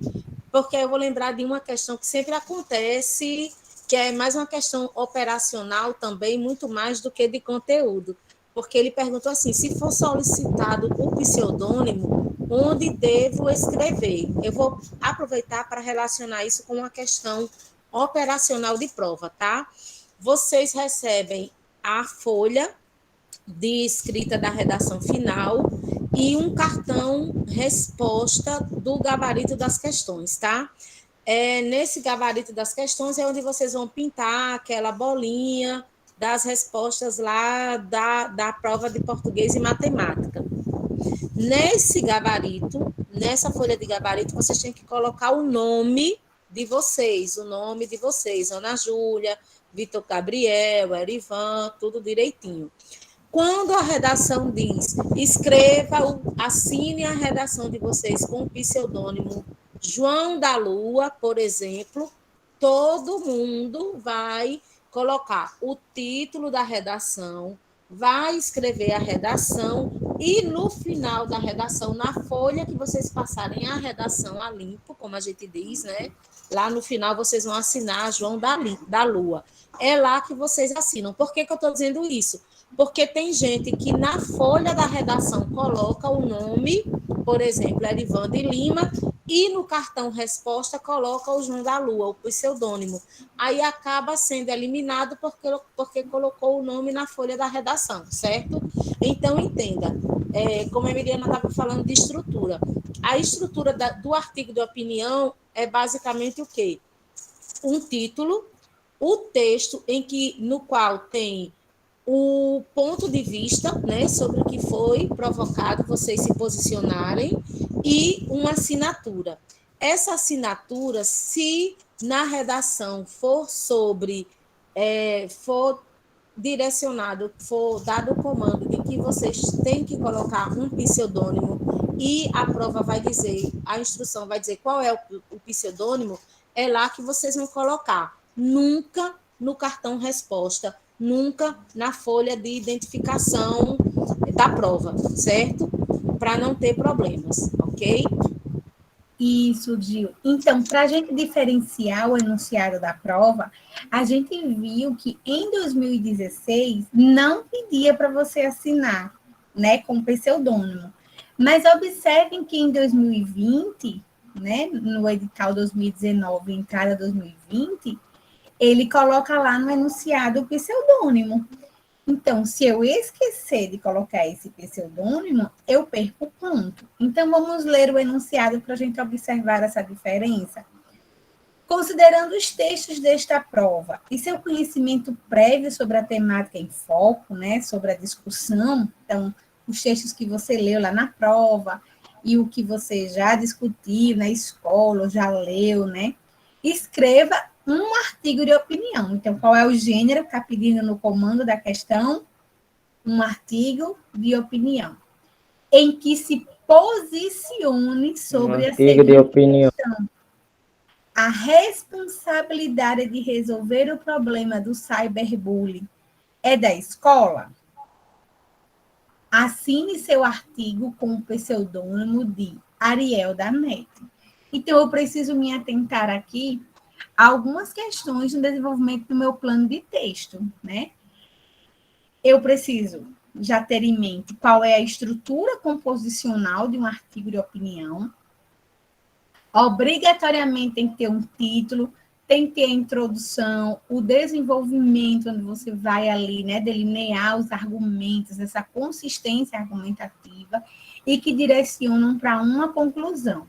porque eu vou lembrar de uma questão que sempre acontece, que é mais uma questão operacional também, muito mais do que de conteúdo. Porque ele perguntou assim, se for solicitado o pseudônimo, onde devo escrever? Eu vou aproveitar para relacionar isso com uma questão operacional de prova, tá? Vocês recebem a folha de escrita da redação final e um cartão resposta do gabarito das questões, tá? Nesse gabarito das questões é onde vocês vão pintar aquela bolinha das respostas lá da prova de português e matemática. Nesse gabarito, nessa folha de gabarito, vocês têm que colocar o nome de vocês, Ana Júlia, Vitor Gabriel, Erivan, tudo direitinho. Quando a redação diz, assine a redação de vocês com o pseudônimo João da Lua, por exemplo, todo mundo vai colocar o título da redação, vai escrever a redação e no final da redação, na folha que vocês passarem a redação a limpo, como a gente diz, né? Lá no final vocês vão assinar João da Lua. É lá que vocês assinam. Por que eu estou dizendo isso? Porque tem gente que na folha da redação coloca o nome, por exemplo, Erivan de Lima, e no cartão resposta coloca o João da Lua, o pseudônimo. Aí acaba sendo eliminado porque colocou o nome na folha da redação, certo? Então, entenda, como a Emiliana estava falando de estrutura, a estrutura do artigo de opinião é basicamente o quê? Um título, o texto no qual tem o ponto de vista, né, sobre o que foi provocado, vocês se posicionarem, e uma assinatura. Essa assinatura, se na redação for for direcionado, for dado o comando de que vocês têm que colocar um pseudônimo e a prova vai dizer, a instrução vai dizer qual é o pseudônimo, é lá que vocês vão colocar. Nunca no cartão resposta, nunca na folha de identificação da prova, certo? Para não ter problemas, ok? Isso, Gil. Então, para a gente diferenciar o enunciado da prova, a gente viu que em 2016 não pedia para você assinar, né, com pseudônimo. Mas observem que em 2020, né, no edital 2019, entrada 2020, ele coloca lá no enunciado o pseudônimo. Então, se eu esquecer de colocar esse pseudônimo, eu perco ponto. Então, vamos ler o enunciado para a gente observar essa diferença. Considerando os textos desta prova e seu conhecimento prévio sobre a temática em foco, né, sobre a discussão, então, os textos que você leu lá na prova e o que você já discutiu na escola, ou já leu, né, escreva um artigo de opinião. Então, qual é o gênero que está pedindo no comando da questão? Um artigo de opinião, em que se posicione sobre a artigo de seguinte opinião. questão: a responsabilidade de resolver o problema do cyberbullying é da escola? Assine seu artigo com o pseudônimo de Ariel da NET. Então, eu preciso me atentar aqui a algumas questões no desenvolvimento do meu plano de texto, né? Eu preciso já ter em mente qual é a estrutura composicional de um artigo de opinião. Obrigatoriamente tem que ter um título, tem que ter a introdução, o desenvolvimento, onde você vai ali, né, delinear os argumentos, essa consistência argumentativa, e que direcionam para uma conclusão.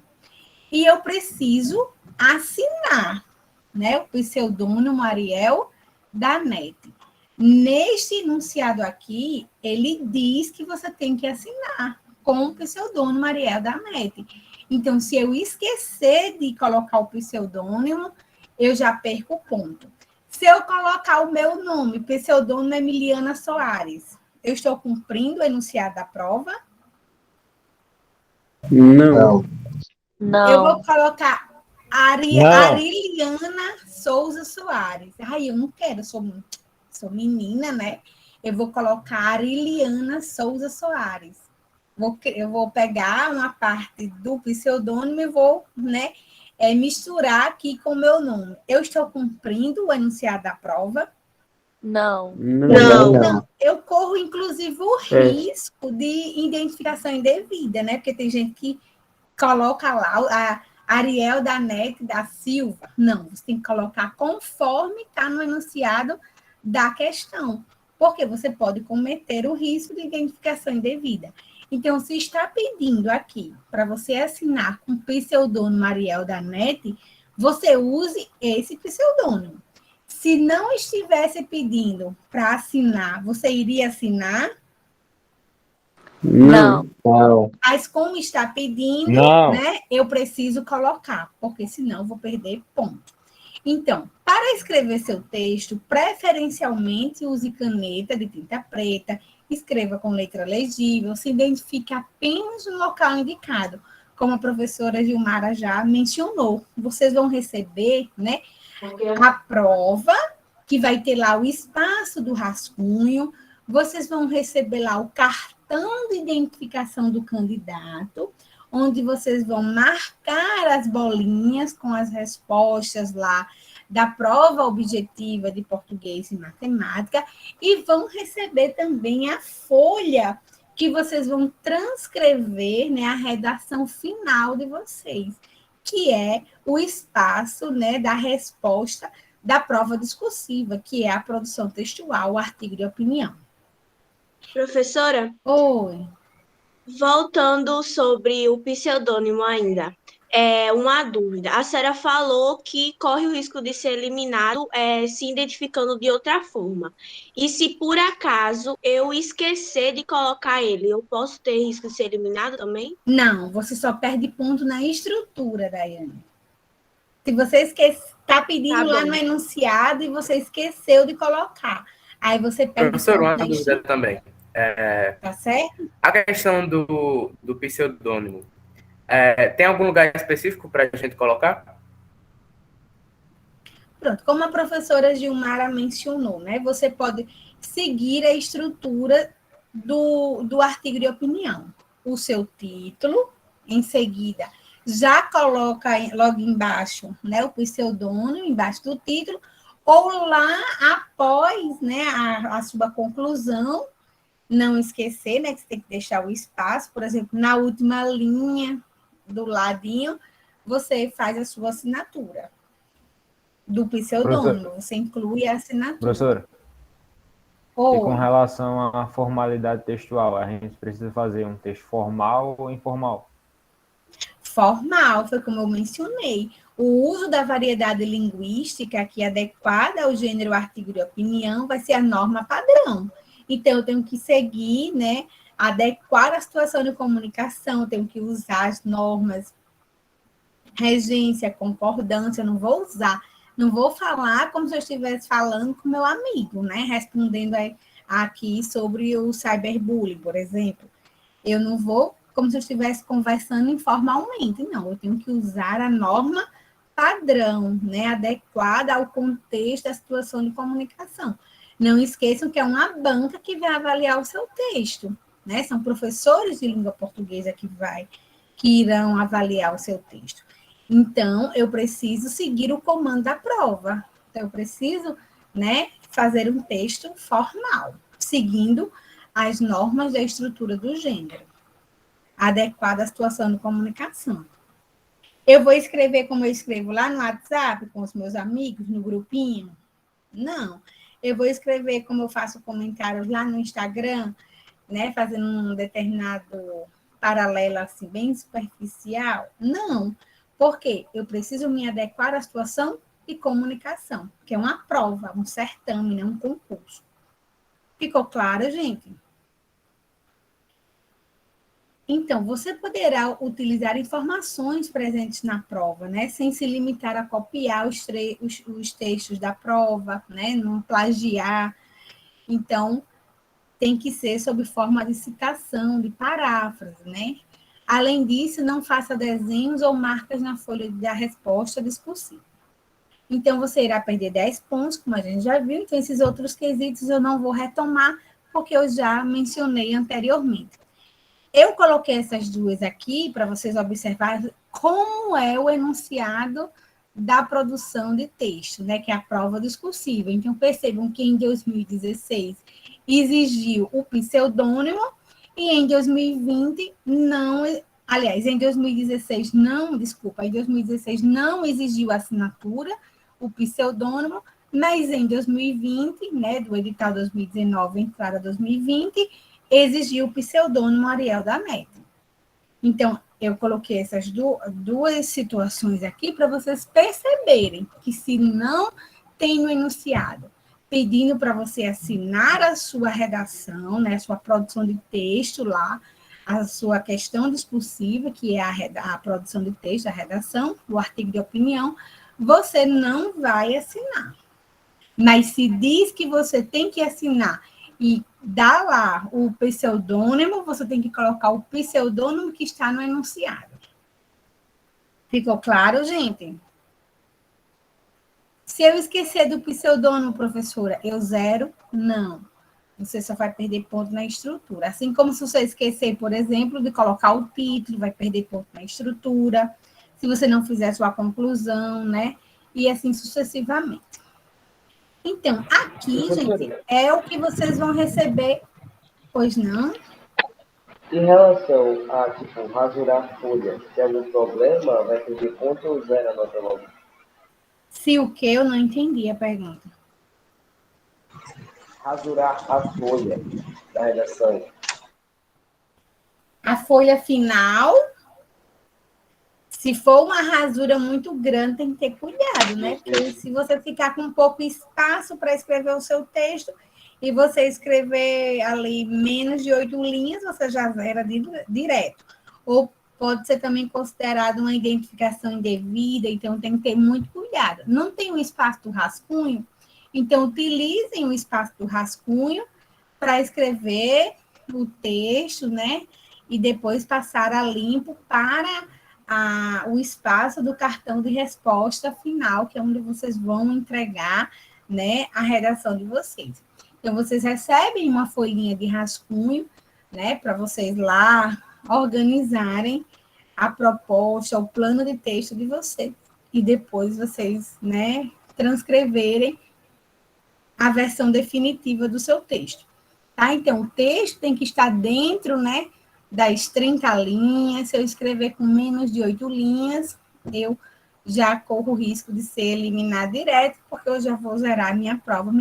E eu preciso assinar, né, o pseudônimo Ariel da NET. Neste enunciado aqui, ele diz que você tem que assinar com o pseudônimo Ariel da NET. Então, se eu esquecer de colocar o pseudônimo, eu já perco o ponto. Se eu colocar o meu nome, pseudônimo Emiliana Soares, eu estou cumprindo o enunciado da prova? Não. Eu vou Não. colocar Não. Ariliana Souza Soares. Ai, eu não quero, sou menina, né? Eu vou colocar Ariliana Souza Soares. Eu vou pegar uma parte do pseudônimo e vou, né, misturar aqui com o meu nome. Eu estou cumprindo o enunciado da prova? Não. Não. Eu corro, inclusive, o É. risco de identificação indevida, né? Porque tem gente que coloca lá a Ariel da NET da Silva. Não, você tem que colocar conforme está no enunciado da questão, porque você pode cometer o risco de identificação indevida. Então, se está pedindo aqui para você assinar com o pseudônimo Ariel da NET, você use esse pseudônimo. Se não estivesse pedindo para assinar, você iria assinar? Não. Não. Mas como está pedindo, Não. né, eu preciso colocar, porque senão eu vou perder ponto. Então, para escrever seu texto, preferencialmente use caneta de tinta preta, escreva com letra legível, se identifique apenas no local indicado, como a professora Gilmara já mencionou. Vocês vão receber, né, a prova, que vai ter lá o espaço do rascunho, vocês vão receber lá o cartão de identificação do candidato, onde vocês vão marcar as bolinhas com as respostas lá da prova objetiva de português e matemática, e vão receber também a folha que vocês vão transcrever, né, a redação final de vocês, que é o espaço, né, da resposta da prova discursiva, que é a produção textual, o artigo de opinião. Professora, Oi. voltando sobre o pseudônimo ainda, uma dúvida. A senhora falou que corre o risco de ser eliminado se identificando de outra forma. E se por acaso eu esquecer de colocar ele, eu posso ter risco de ser eliminado também? Não, você só perde ponto na estrutura, Daiane. Se você está pedindo lá no enunciado e você esqueceu de colocar, aí você perde Professor, ponto uma na dúvida estrutura. também. Tá certo? A questão do pseudônimo, tem algum lugar específico para a gente colocar? Pronto, como a professora Gilmara mencionou, né? Você pode seguir a estrutura do artigo de opinião. O seu título, em seguida, já coloca logo embaixo, né, o pseudônimo, embaixo do título, ou lá após, né, a sua conclusão, não esquecer, né, que você tem que deixar o espaço, por exemplo, na última linha do ladinho, você faz a sua assinatura do pseudônimo, você inclui a assinatura. Professora, e com relação à formalidade textual, a gente precisa fazer um texto formal ou informal? Formal, foi como eu mencionei. O uso da variedade linguística, que é adequada ao gênero, artigo de opinião, vai ser a norma padrão. Então, eu tenho que seguir, né, adequar a situação de comunicação, eu tenho que usar as normas, regência, concordância, eu não vou usar, não vou falar como se eu estivesse falando com meu amigo, né, respondendo aqui sobre o cyberbullying, por exemplo. Eu não vou como se eu estivesse conversando informalmente, não, eu tenho que usar a norma padrão, né, adequada ao contexto da situação de comunicação. Não esqueçam que é uma banca que vai avaliar o seu texto, né? São professores de língua portuguesa que irão avaliar o seu texto. Então, eu preciso seguir o comando da prova. Então, eu preciso, né, fazer um texto formal, seguindo as normas da estrutura do gênero, adequada à situação de comunicação. Eu vou escrever como eu escrevo lá no WhatsApp, com os meus amigos, no grupinho? Não. Eu vou escrever como eu faço comentários lá no Instagram, né, fazendo um determinado paralelo, assim, bem superficial? Não. Por quê? Eu preciso me adequar à situação de comunicação, que é uma prova, um certame, né, um concurso. Ficou claro, gente? Então, você poderá utilizar informações presentes na prova, né, sem se limitar a copiar os textos da prova, né, não plagiar. Então, tem que ser sob forma de citação, de paráfrase, né? Além disso, não faça desenhos ou marcas na folha da resposta discursiva. Então, você irá perder 10 pontos, como a gente já viu. Então, esses outros quesitos eu não vou retomar, porque eu já mencionei anteriormente. Eu coloquei essas duas aqui para vocês observarem como é o enunciado da produção de texto, né, que é a prova discursiva. Então, percebam que em 2016 exigiu o pseudônimo e em 2020 não, aliás, em 2016 não, desculpa, em 2016 não exigiu a assinatura, o pseudônimo, mas em 2020, né, do edital 2019 entrada 2020, exigiu o pseudônimo Ariel da Mete. Então, eu coloquei essas duas situações aqui para vocês perceberem que se não tem no enunciado pedindo para você assinar a sua redação, né, a sua produção de texto lá, a sua questão discursiva, que é a produção de texto, a redação, o artigo de opinião, você não vai assinar. Mas se diz que você tem que assinar e dá lá o pseudônimo, você tem que colocar o pseudônimo que está no enunciado. Ficou claro, gente? Se eu esquecer do pseudônimo, professora, eu zero? Não. Você só vai perder ponto na estrutura. Assim como se você esquecer, por exemplo, de colocar o título, vai perder ponto na estrutura. Se você não fizer sua conclusão, né? E assim sucessivamente. Então, aqui, gente, é o que vocês vão receber. Pois não? Em relação a, tipo, rasurar a folha, tem algum problema? Vai perder ponto ou zero a nota logo? Se o quê? Eu não entendi a pergunta. Rasurar a folha da redação. A folha final, se for uma rasura muito grande, tem que ter cuidado, né? Porque se você ficar com pouco espaço para escrever o seu texto e você escrever ali menos de 8 linhas, você já zera direto. Ou pode ser também considerado uma identificação indevida, então tem que ter muito cuidado. Não tem o espaço do rascunho, então utilizem o espaço do rascunho para escrever o texto, né? E depois passar a limpo para o espaço do cartão de resposta final, que é onde vocês vão entregar, né, a redação de vocês. Então, vocês recebem uma folhinha de rascunho, né, para vocês lá organizarem a proposta, o plano de texto de vocês. E depois vocês, né, transcreverem a versão definitiva do seu texto. Tá? Então, o texto tem que estar dentro, né, das 30 linhas. Se eu escrever com menos de 8 linhas, eu já corro o risco de ser eliminado direto, porque eu já vou zerar a minha prova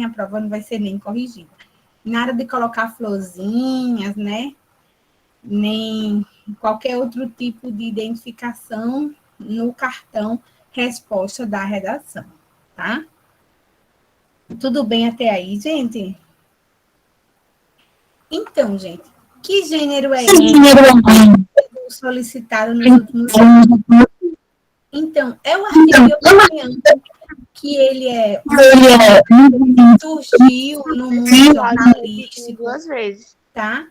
não vai ser nem corrigida. Nada de colocar florzinhas, né? Nem qualquer outro tipo de identificação no cartão resposta da redação, tá? Tudo bem até aí, gente? Então, gente, que gênero é esse solicitado nos últimos anos? Então, é o artigo de opinião que ele surgiu no mundo jornalístico, duas vezes, tá?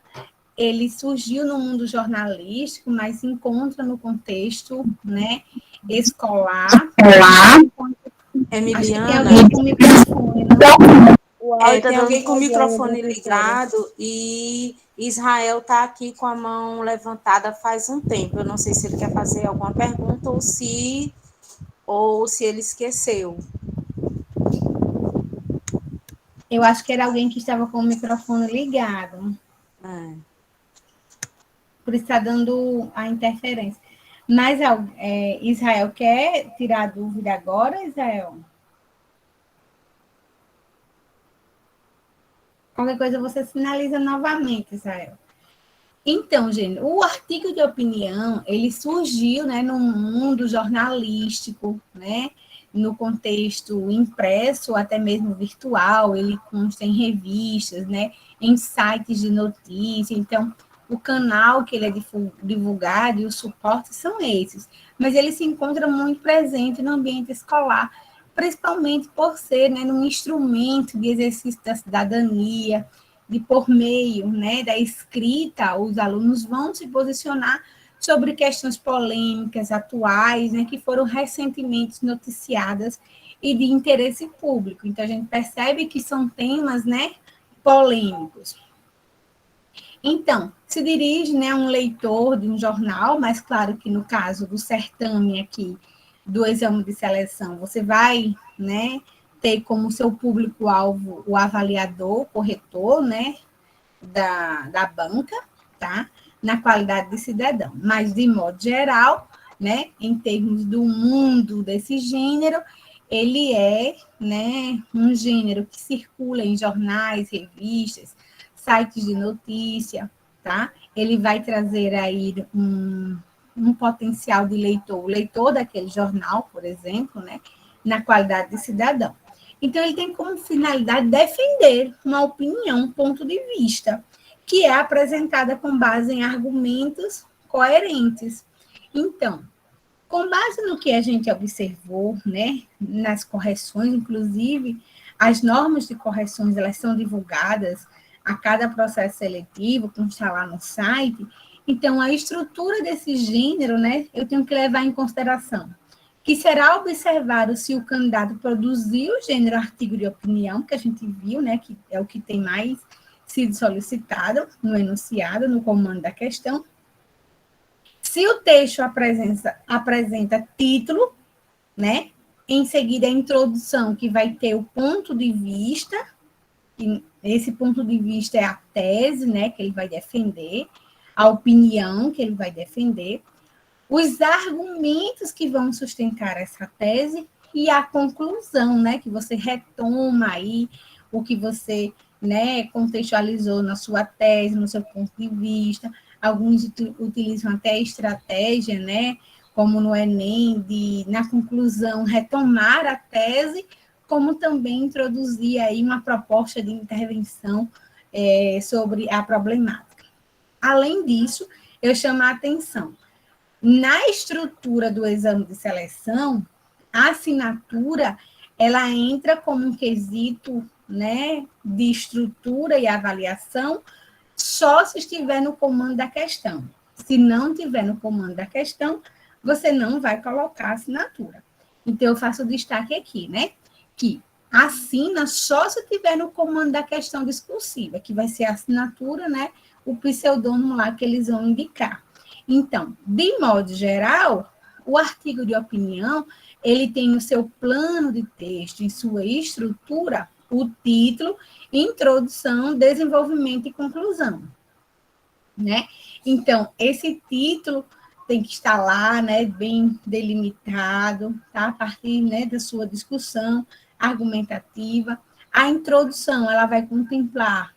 Ele surgiu no mundo jornalístico, mas se encontra no contexto, né, escolar. Emiliana, tem alguém com o microfone, não? Tem alguém com o microfone ligado e Israel está aqui com a mão levantada faz um tempo. Eu não sei se ele quer fazer alguma pergunta ou se ele esqueceu. Eu acho que era alguém que estava com o microfone ligado. Por isso está dando a interferência. Mas Israel quer tirar a dúvida agora, Israel? Qualquer coisa você sinaliza novamente, Israel. Então, gente, o artigo de opinião, ele surgiu, né, no mundo jornalístico, né, no contexto impresso, até mesmo virtual, ele consta em revistas, né, em sites de notícia. Então, o canal que ele é divulgado e os suportes são esses. Mas ele se encontra muito presente no ambiente escolar, principalmente por ser, né, um instrumento de exercício da cidadania, de por meio, né, da escrita, os alunos vão se posicionar sobre questões polêmicas atuais, né, que foram recentemente noticiadas e de interesse público. Então, a gente percebe que são temas, né, polêmicos. Então, se dirige, né, a um leitor de um jornal, mas claro que no caso do certame aqui, do exame de seleção, você vai, né, ter como seu público-alvo o avaliador, o corretor, né, da banca, tá? Na qualidade de cidadão. Mas, de modo geral, né, em termos do mundo desse gênero, ele é, né, um gênero que circula em jornais, revistas, sites de notícia, tá? Ele vai trazer aí um potencial de leitor, o leitor daquele jornal, por exemplo, né, na qualidade de cidadão. Então, ele tem como finalidade defender uma opinião, um ponto de vista, que é apresentada com base em argumentos coerentes. Então, com base no que a gente observou, né, nas correções, inclusive, as normas de correções, elas são divulgadas a cada processo seletivo, consta lá no site. Então, a estrutura desse gênero, né, eu tenho que levar em consideração que será observado se o candidato produziu o gênero artigo de opinião, que a gente viu, né, que é o que tem mais sido solicitado no enunciado, no comando da questão. Se o texto apresenta título, né, em seguida a introdução, que vai ter o ponto de vista, e esse ponto de vista é a tese, né, que ele vai defender, a opinião que ele vai defender, os argumentos que vão sustentar essa tese e a conclusão, né, que você retoma aí o que você, né, contextualizou na sua tese, no seu ponto de vista. Alguns utilizam até estratégia, né, como no Enem, de, na conclusão, retomar a tese, como também introduzir aí uma proposta de intervenção sobre a problemática. Além disso, eu chamo a atenção. Na estrutura do exame de seleção, a assinatura, ela entra como um quesito, né, de estrutura e avaliação, só se estiver no comando da questão. Se não estiver no comando da questão, você não vai colocar a assinatura. Então, eu faço o destaque aqui, né, que assina só se estiver no comando da questão discursiva, que vai ser a assinatura, né, o pseudônimo lá que eles vão indicar. Então, de modo geral, o artigo de opinião, ele tem o seu plano de texto, em sua estrutura, o título, introdução, desenvolvimento e conclusão, né? Então, esse título tem que estar lá, né, bem delimitado, tá? A partir, né, da sua discussão argumentativa. A introdução, ela vai contemplar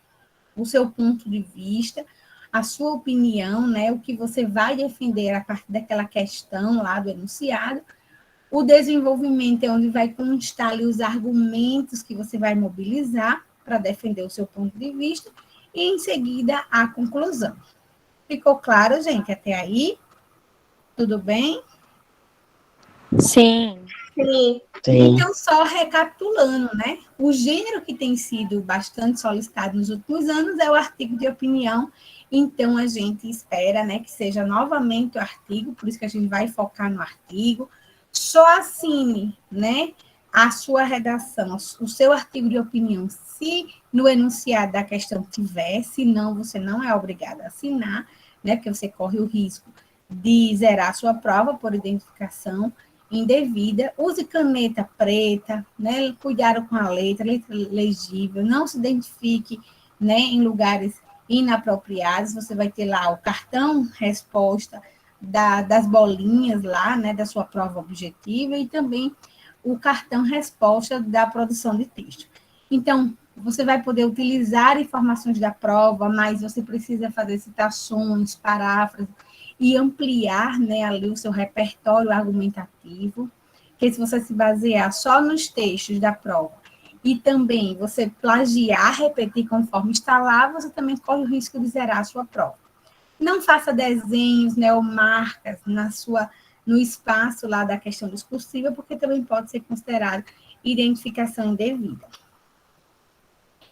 o seu ponto de vista, a sua opinião, né, o que você vai defender a partir daquela questão lá do enunciado. O desenvolvimento é onde vai constar ali os argumentos que você vai mobilizar para defender o seu ponto de vista, e em seguida a conclusão. Ficou claro, gente, até aí? Tudo bem? Sim. Sim. Então, só recapitulando, né? O gênero que tem sido bastante solicitado nos últimos anos é o artigo de opinião. Então, a gente espera, né, que seja novamente o artigo, por isso que a gente vai focar no artigo. Só assine, né, a sua redação, o seu artigo de opinião, se no enunciado da questão tiver, senão você não é obrigado a assinar, né, porque você corre o risco de zerar a sua prova por identificação indevida. Use caneta preta, né, cuidado com a letra legível, não se identifique, né, em lugares inapropriados. Você vai ter lá o cartão resposta das bolinhas lá, né, da sua prova objetiva, e também o cartão resposta da produção de texto. Então, você vai poder utilizar informações da prova, mas você precisa fazer citações, paráfrases, e ampliar, né, ali o seu repertório argumentativo, que se você se basear só nos textos da prova e também você plagiar, repetir conforme está lá, você também corre o risco de zerar a sua prova. Não faça desenhos, né, ou marcas no espaço lá da questão discursiva, porque também pode ser considerado identificação indevida.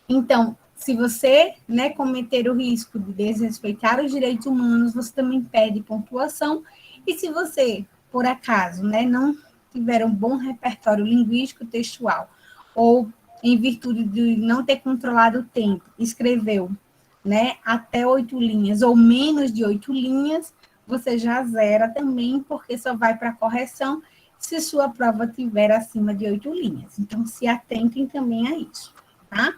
Então, se você, né, cometer o risco de desrespeitar os direitos humanos, você também perde pontuação. E se você, por acaso, né, não tiver um bom repertório linguístico textual, ou em virtude de não ter controlado o tempo, escreveu, né, até 8 linhas ou menos de 8 linhas, você já zera também, porque só vai para correção se sua prova tiver acima de 8 linhas. Então, se atentem também a isso, tá?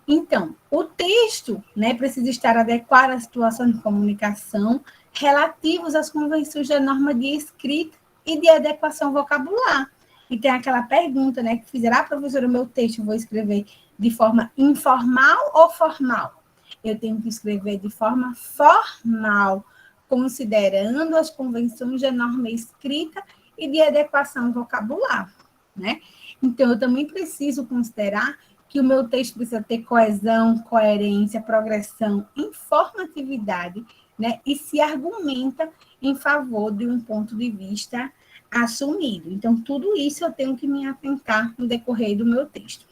Então, o texto, né, precisa estar adequado à situação de comunicação relativos às convenções da norma de escrita e de adequação vocabular. E tem aquela pergunta, né, que fizeram, professora, o meu texto eu vou escrever de forma informal ou formal? Eu tenho que escrever de forma formal, considerando as convenções da norma escrita e de adequação vocabular, né? Então, eu também preciso considerar que o meu texto precisa ter coesão, coerência, progressão, informatividade, né? E se argumenta em favor de um ponto de vista assumido. Então, tudo isso eu tenho que me atentar no decorrer do meu texto.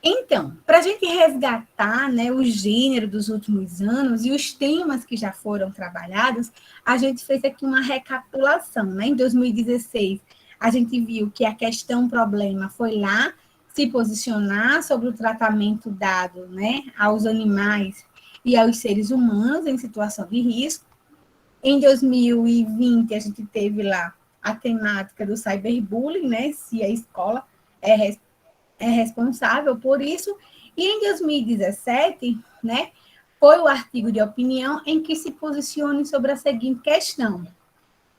Então, para a gente resgatar, né, o gênero dos últimos anos e os temas que já foram trabalhados, a gente fez aqui uma recapitulação, né? Em 2016, a gente viu que a questão problema foi lá se posicionar sobre o tratamento dado, né, aos animais e aos seres humanos em situação de risco. Em 2020, a gente teve lá a temática do cyberbullying, né, se a escola é responsável por isso. E em 2017, né, foi o artigo de opinião em que se posicione sobre a seguinte questão: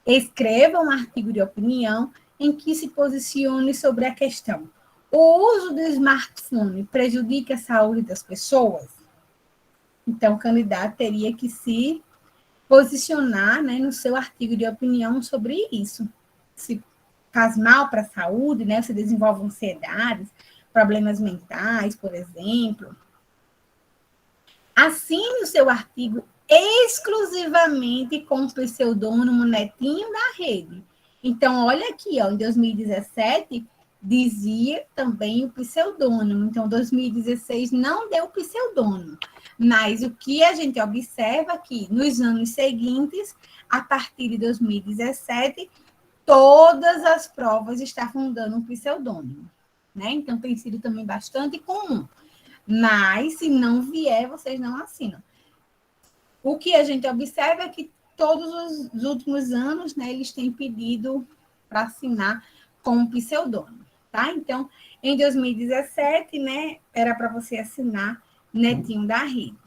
escreva um artigo de opinião em que se posicione sobre a questão: o uso do smartphone prejudica a saúde das pessoas? Então, o candidato teria que se posicionar, né, no seu artigo de opinião sobre isso. Se faz mal para a saúde, né, se desenvolve ansiedades, problemas mentais, por exemplo. Assine o seu artigo exclusivamente com o pseudônimo Netinho da Rede. Então, olha aqui, ó, em 2017, dizia também o pseudônimo. Então, 2016 não deu pseudônimo. Mas o que a gente observa aqui, nos anos seguintes, a partir de 2017, todas as provas estavam dando um pseudônimo, né? Então, tem sido também bastante comum. Mas, se não vier, vocês não assinam. O que a gente observa é que todos os últimos anos, né, eles têm pedido para assinar com um pseudônimo, tá? Então, em 2017, né, era para você assinar Netinho da Rede.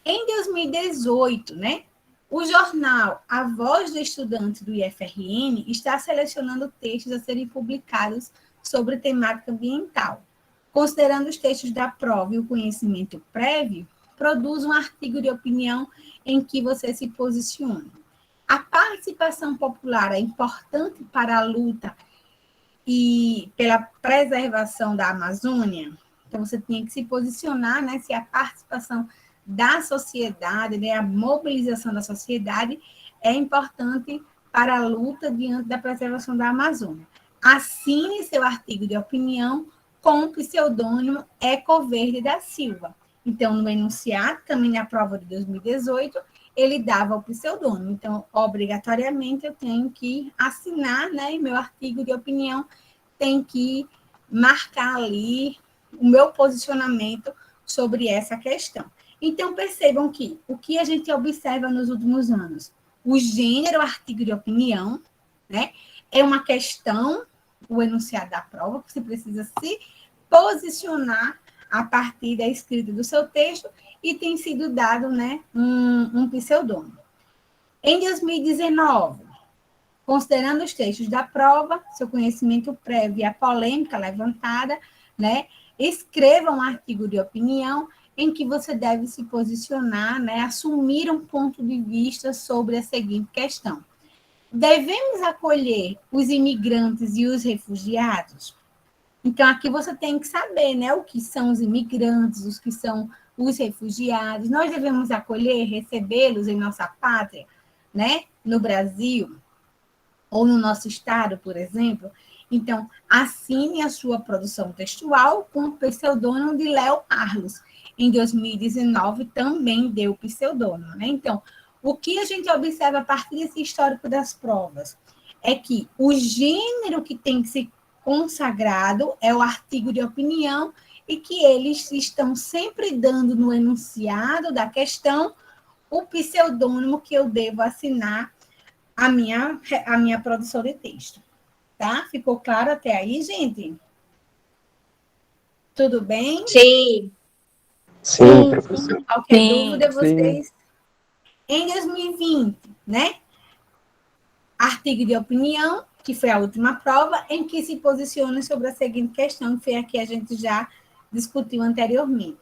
Em 2018, né, o jornal A Voz do Estudante do IFRN está selecionando textos a serem publicados sobre temática ambiental. Considerando os textos da prova e o conhecimento prévio, produz um artigo de opinião em que você se posicione. a participação popular é importante para a luta e pela preservação da Amazônia. Então, você tinha que se posicionar, né, se a participação da sociedade, né, a mobilização da sociedade é importante para a luta diante da preservação da Amazônia. Assine seu artigo de opinião com o pseudônimo Ecoverde da Silva. Então, no enunciado, também na prova de 2018, ele dava o pseudônimo. Então, obrigatoriamente, eu tenho que assinar, né, e meu artigo de opinião tem que marcar ali o meu posicionamento sobre essa questão. Então, percebam que o que a gente observa nos últimos anos, o gênero artigo de opinião, né, é uma questão, o enunciado da prova, que você precisa se posicionar a partir da escrita do seu texto e tem sido dado, né, um pseudônimo. Em 2019, considerando os textos da prova, seu conhecimento prévio e a polêmica levantada, né, escreva um artigo de opinião em que você deve se posicionar, né, assumir um ponto de vista sobre a seguinte questão. Devemos acolher os imigrantes e os refugiados? Então, aqui você tem que saber, né, o que são os imigrantes, os que são os refugiados. Nós devemos acolher, recebê-los em nossa pátria, né, no Brasil, ou no nosso estado, por exemplo. Então, assine a sua produção textual com o pseudônimo de Léo Carlos. Em 2019, também deu o pseudônimo, né? Então, o que a gente observa a partir desse histórico das provas é que o gênero que tem que ser consagrado é o artigo de opinião e que eles estão sempre dando no enunciado da questão o pseudônimo que eu devo assinar a minha produção de texto. Tá? Ficou claro até aí, gente? Tudo bem? Sim. Sim, professor. Qualquer dúvida, vocês... Em 2020, né? Artigo de opinião, que foi a última prova, em que se posiciona sobre a seguinte questão, que foi a que a gente já discutiu anteriormente.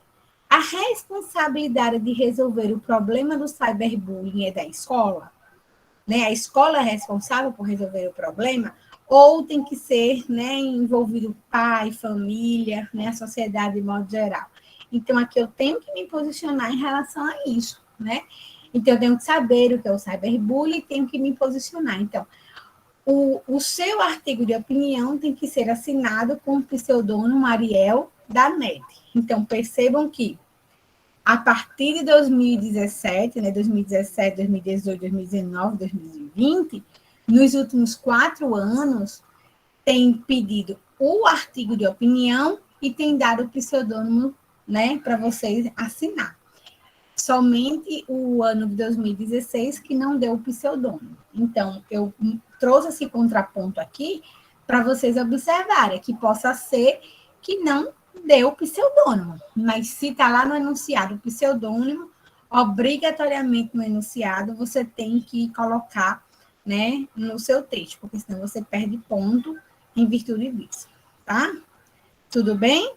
A responsabilidade de resolver o problema do cyberbullying é da escola? Né? A escola é responsável por resolver o problema? Ou tem que ser, né, envolvido pai, família, né, a sociedade de modo geral? Então, aqui eu tenho que me posicionar em relação a isso, né? Então, eu tenho que saber o que é o cyberbullying e tenho que me posicionar. Então, o seu artigo de opinião tem que ser assinado com o pseudônimo Ariel Danete. Então, percebam que, a partir de 2017, né, 2017, 2018, 2019, 2020, nos últimos 4 anos, tem pedido o artigo de opinião e tem dado o pseudônimo, né, para vocês assinar. Somente o ano de 2016 que não deu o pseudônimo. Então, eu trouxe esse contraponto aqui para vocês observarem que possa ser que não deu o pseudônimo, mas se está lá no enunciado o pseudônimo, obrigatoriamente no enunciado você tem que colocar, né, no seu texto, porque senão você perde ponto em virtude disso, tá? Tudo bem?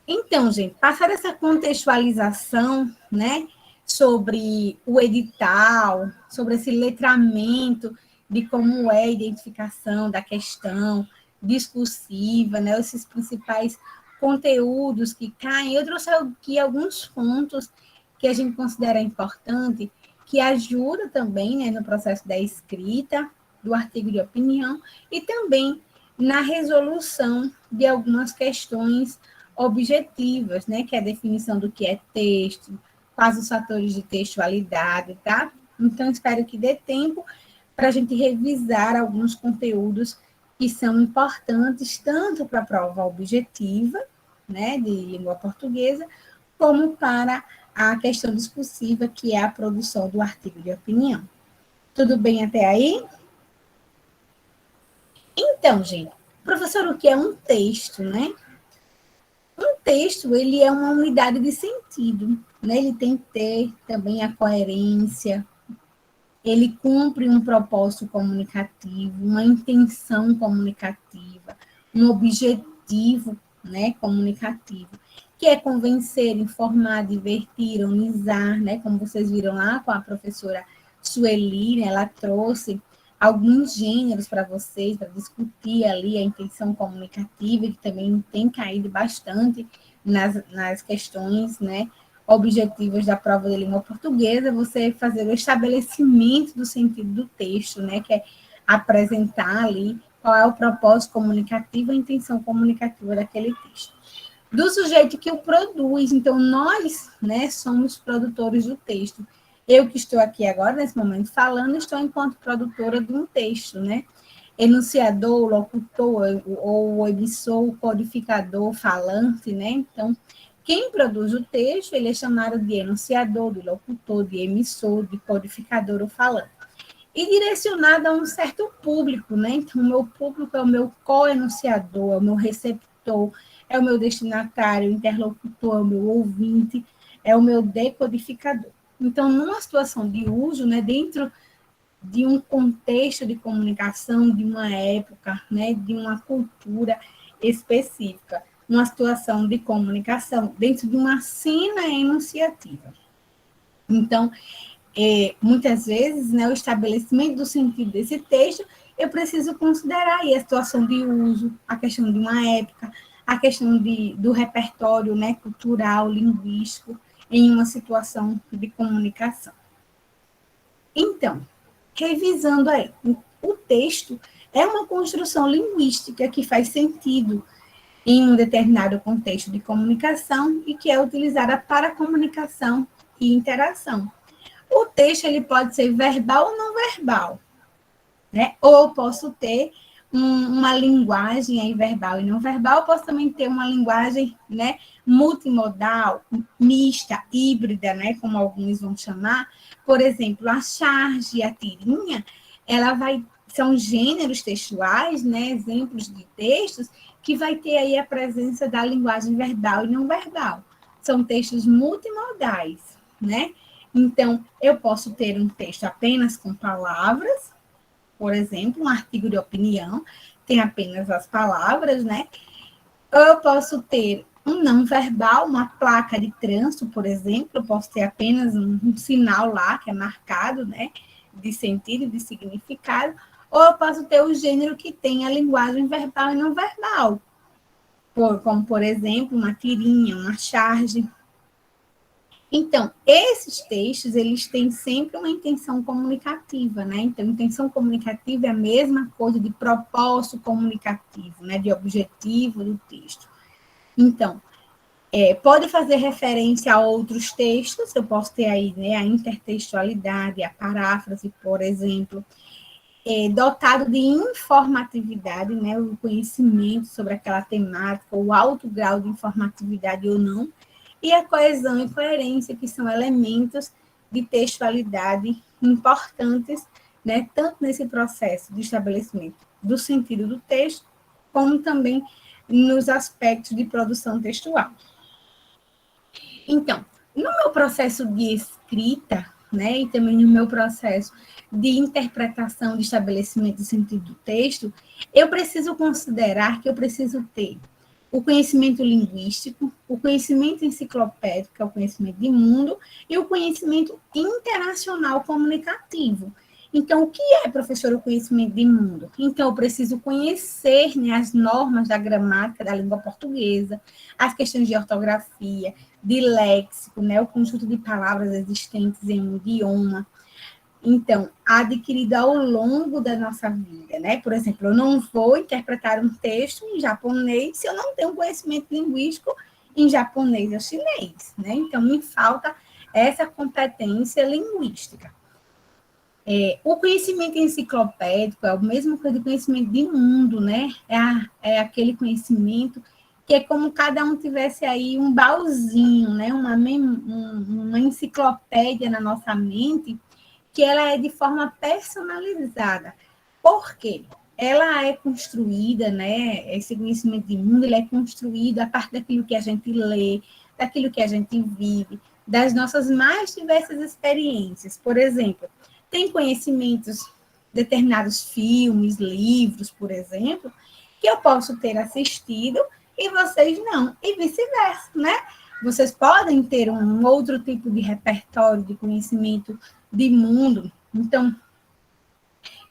Então, gente, passar essa contextualização, né, sobre o edital, sobre esse letramento de como é a identificação da questão discursiva, né, esses principais conteúdos que caem. Eu trouxe aqui alguns pontos que a gente considera importante, que ajuda também, né, no processo da escrita do artigo de opinião e também na resolução de algumas questões objetivas, né, que é a definição do que é texto, quais os fatores de textualidade, tá? Então, espero que dê tempo para a gente revisar alguns conteúdos que são importantes, tanto para a prova objetiva, né, de língua portuguesa, como para a questão discursiva, que é a produção do artigo de opinião. Tudo bem até aí? Então, gente, professor, o que é um texto, né? Um texto, ele é uma unidade de sentido, né? Ele tem que ter também a coerência, ele cumpre um propósito comunicativo, uma intenção comunicativa, um objetivo, né, comunicativo, que é convencer, informar, divertir, ironizar, né, como vocês viram lá com a professora Sueli, né, ela trouxe alguns gêneros para vocês, para discutir ali a intenção comunicativa, que também tem caído bastante nas questões, né, objetivas da prova de língua portuguesa, você fazer o estabelecimento do sentido do texto, né, que é apresentar ali qual é o propósito comunicativo, a intenção comunicativa daquele texto. Do sujeito que o produz, então nós, né, somos produtores do texto. Eu que estou aqui agora, nesse momento, falando, estou enquanto produtora de um texto, né? Enunciador, locutor, ou emissor, codificador, falante, né? Então, quem produz o texto, ele é chamado de enunciador, de locutor, de emissor, de codificador ou falante. E direcionado a um certo público, né? Então, o meu público é o meu co-enunciador, é o meu receptor, é o meu destinatário, o interlocutor, é o meu ouvinte, é o meu decodificador. Então, numa situação de uso, né, dentro de um contexto de comunicação, de uma época, né, de uma cultura específica, uma situação de comunicação, dentro de uma cena enunciativa. Então, muitas vezes, né, o estabelecimento do sentido desse texto, eu preciso considerar aí a situação de uso, a questão de uma época, a questão do repertório, né, cultural, linguístico, em uma situação de comunicação. Então, revisando aí, o texto é uma construção linguística que faz sentido em um determinado contexto de comunicação e que é utilizada para comunicação e interação. O texto ele pode ser verbal ou não verbal, né? Ou eu posso ter uma linguagem aí verbal e não verbal, eu posso também ter uma linguagem, né, multimodal, mista, híbrida, né, como alguns vão chamar. Por exemplo, a charge e a tirinha, são gêneros textuais, né, exemplos de textos que vai ter aí a presença da linguagem verbal e não verbal. São textos multimodais, né? Então, eu posso ter um texto apenas com palavras, por exemplo, um artigo de opinião, tem apenas as palavras, né? Ou eu posso ter um não verbal, uma placa de trânsito, por exemplo, eu posso ter apenas um sinal lá, que é marcado, né? De sentido, de significado, ou eu posso ter o gênero que tem a linguagem verbal e não verbal, como, por exemplo, uma tirinha, uma charge. Então, esses textos, eles têm sempre uma intenção comunicativa, né? Então, intenção comunicativa é a mesma coisa de propósito comunicativo, né? De objetivo do texto. Então, pode fazer referência a outros textos, eu posso ter aí, né, a intertextualidade, a paráfrase, por exemplo, dotado de informatividade, né? O conhecimento sobre aquela temática, o alto grau de informatividade ou não, e a coesão e coerência, que são elementos de textualidade importantes, né, tanto nesse processo de estabelecimento do sentido do texto, como também nos aspectos de produção textual. Então, no meu processo de escrita, né, e também no meu processo de interpretação, de estabelecimento do sentido do texto, eu preciso considerar que eu preciso ter o conhecimento linguístico, o conhecimento enciclopédico, que é o conhecimento de mundo, e o conhecimento internacional comunicativo. Então, o que é, professor, o conhecimento de mundo? Então, eu preciso conhecer, né, as normas da gramática da língua portuguesa, as questões de ortografia, de léxico, né, o conjunto de palavras existentes em um idioma. Então, adquirido ao longo da nossa vida, né? Por exemplo, eu não vou interpretar um texto em japonês se eu não tenho conhecimento linguístico em japonês ou chinês, né? Então, me falta essa competência linguística. O conhecimento enciclopédico é a mesma coisa do conhecimento de mundo, né? É aquele conhecimento que é como cada um tivesse aí um baúzinho, né? Uma enciclopédia na nossa mente, que ela é de forma personalizada. Por quê? Ela é construída, né? Esse conhecimento de mundo, ele é construído a partir daquilo que a gente lê, daquilo que a gente vive, das nossas mais diversas experiências. Por exemplo, tem conhecimentos, determinados filmes, livros, por exemplo, que eu posso ter assistido e vocês não, e vice-versa, né? Vocês podem ter um outro tipo de repertório de conhecimento de mundo, Então,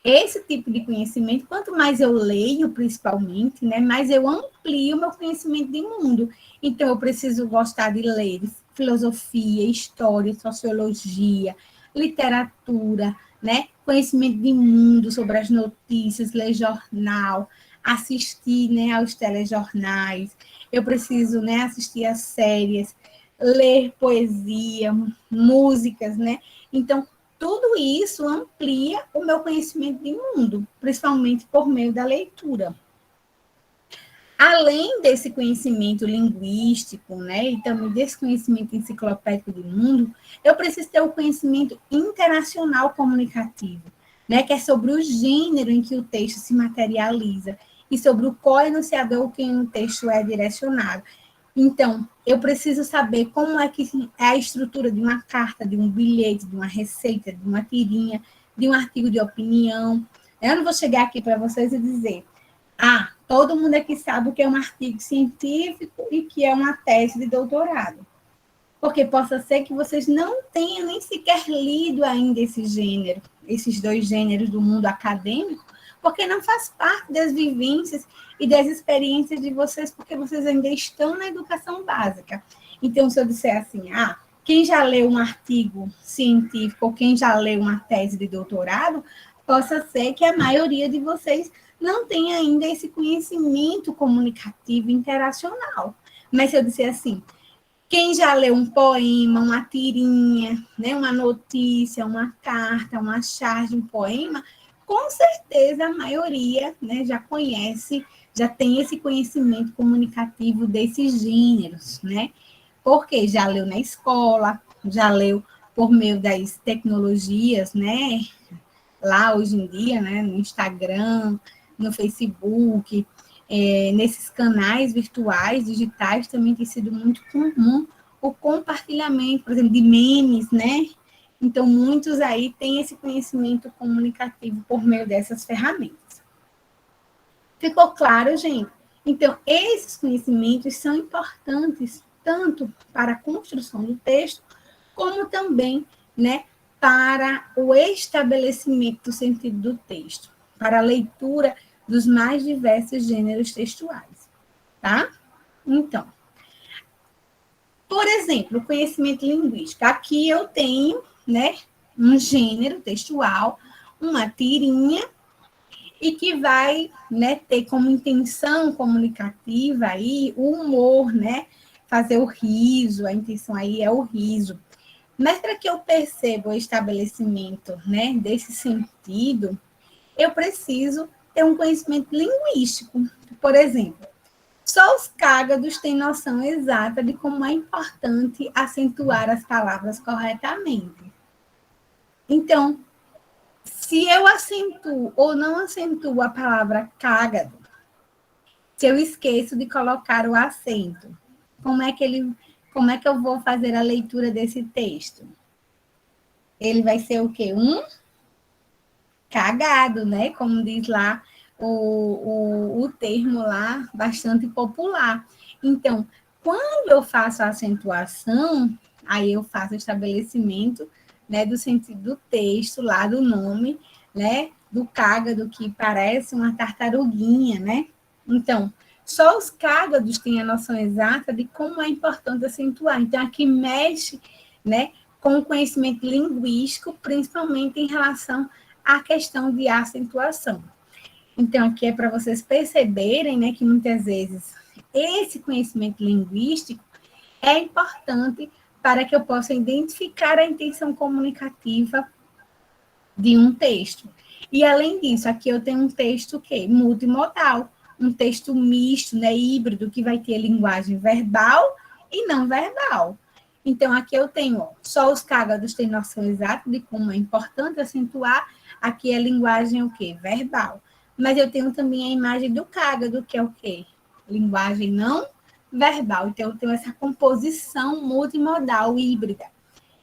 esse tipo de conhecimento, quanto mais eu leio, principalmente, né, mais eu amplio o meu conhecimento de mundo. Então, eu preciso gostar de ler filosofia, história, sociologia, literatura, né, conhecimento de mundo sobre as notícias, ler jornal, assistir, né, aos telejornais. Eu preciso, né, assistir às séries, ler poesia, músicas, né? Então, tudo isso amplia o meu conhecimento de mundo, principalmente por meio da leitura. Além desse conhecimento linguístico, né, e também desse conhecimento enciclopédico de mundo, eu preciso ter o conhecimento interacional comunicativo, né, que é sobre o gênero em que o texto se materializa e sobre o co-enunciador quem o texto é direcionado. Então, eu preciso saber como é que é a estrutura de uma carta, de um bilhete, de uma receita, de uma tirinha, de um artigo de opinião. Eu não vou chegar aqui para vocês e dizer, todo mundo aqui sabe o que é um artigo científico e que é uma tese de doutorado. Porque possa ser que vocês não tenham nem sequer lido ainda esse gênero, esses dois gêneros do mundo acadêmico, porque não faz parte das vivências e das experiências de vocês, porque vocês ainda estão na educação básica. Então, se eu disser assim, quem já leu um artigo científico ou quem já leu uma tese de doutorado, possa ser que a maioria de vocês não tenha ainda esse conhecimento comunicativo interacional. Mas se eu disser assim, quem já leu um poema, uma tirinha, né, uma notícia, uma carta, uma charge, um poema, com certeza a maioria, né, já conhece, já tem esse conhecimento comunicativo desses gêneros, né? Porque já leu na escola, já leu por meio das tecnologias, né? Lá hoje em dia, né, no Instagram, no Facebook, nesses canais virtuais, digitais, também tem sido muito comum o compartilhamento, por exemplo, de memes, né? Então, muitos aí têm esse conhecimento comunicativo por meio dessas ferramentas. Ficou claro, gente? Então, esses conhecimentos são importantes tanto para a construção do texto, como também, né, para o estabelecimento do sentido do texto, para a leitura dos mais diversos gêneros textuais, tá? Então, por exemplo, o conhecimento linguístico. Aqui eu tenho, né, um gênero textual, uma tirinha, e que vai, né, ter como intenção comunicativa aí o humor, né, fazer o riso, a intenção aí é o riso. Mas para que eu perceba o estabelecimento, né, desse sentido, eu preciso ter um conhecimento linguístico. Por exemplo, só os cágados têm noção exata de como é importante acentuar as palavras corretamente. Então, se eu acentuo ou não acentuo a palavra cágado, se eu esqueço de colocar o acento, como é que eu vou fazer a leitura desse texto? Ele vai ser o quê? Um cagado, né? Como diz lá o termo lá, bastante popular. Então, quando eu faço a acentuação, aí eu faço o estabelecimento, né, do sentido do texto, lá do nome, né, do cágado, que parece uma tartaruguinha, né? Então, só os cágados têm a noção exata de como é importante acentuar. Então, aqui mexe, né, com o conhecimento linguístico, principalmente em relação à questão de acentuação. Então, aqui é para vocês perceberem, né, que muitas vezes esse conhecimento linguístico é importante para que eu possa identificar a intenção comunicativa de um texto. E, além disso, aqui eu tenho um texto multimodal, um texto misto, né, híbrido, que vai ter linguagem verbal e não verbal. Então, aqui eu tenho, só os cágados têm noção exata de como é importante acentuar, aqui é a linguagem o quê? Verbal. Mas eu tenho também a imagem do cágado, que é o quê? Linguagem não verbal. Então, eu tenho essa composição multimodal híbrida.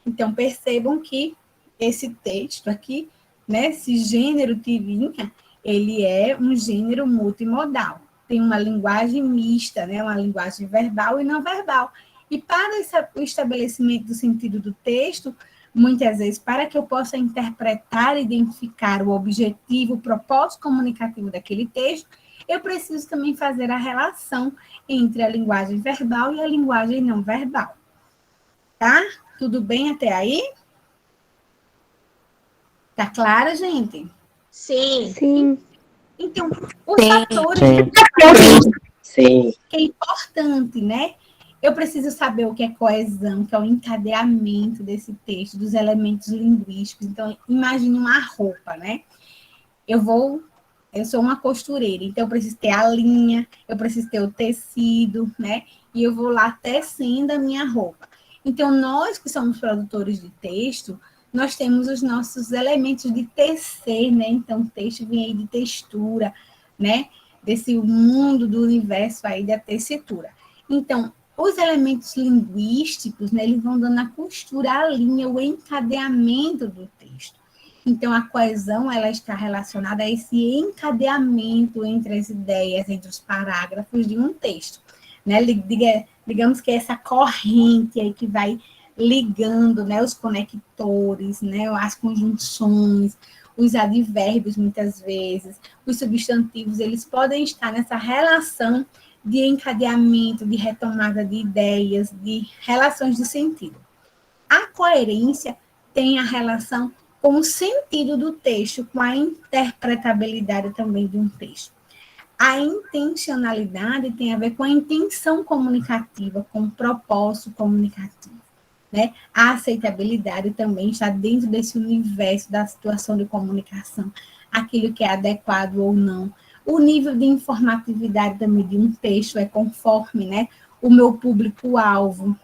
Então, percebam que esse texto aqui, né, esse gênero tirinha, ele é um gênero multimodal. Tem uma linguagem mista, né, uma linguagem verbal e não verbal. E para o estabelecimento do sentido do texto, muitas vezes, para que eu possa interpretar e identificar o objetivo, o propósito comunicativo daquele texto, eu preciso também fazer a relação entre a linguagem verbal e a linguagem não verbal. Tá? Tudo bem até aí? Tá claro, gente? Sim. Sim. Então, os fatores Sim. que é importante, né? Eu preciso saber o que é coesão, que é o encadeamento desse texto, dos elementos linguísticos. Então, imagine uma roupa, né? Eu sou uma costureira, então eu preciso ter a linha, eu preciso ter o tecido, né? E eu vou lá tecendo a minha roupa. Então, nós que somos produtores de texto, nós temos os nossos elementos de tecer, né? Então, o texto vem aí de textura, né? Desse mundo do universo aí da tessitura. Então, os elementos linguísticos, né? Eles vão dando a costura, a linha, o encadeamento do texto. Então, a coesão, ela está relacionada a esse encadeamento entre as ideias, entre os parágrafos de um texto, né? Digamos que é essa corrente aí que vai ligando, né, os conectores, né, as conjunções, os advérbios, muitas vezes, os substantivos, eles podem estar nessa relação de encadeamento, de retomada de ideias, de relações de sentido. A coerência tem a relação com o sentido do texto, com a interpretabilidade também de um texto. A intencionalidade tem a ver com a intenção comunicativa, com o propósito comunicativo, né? A aceitabilidade também está dentro desse universo da situação de comunicação, aquilo que é adequado ou não. O nível de informatividade também de um texto é conforme, né, o meu público-alvo.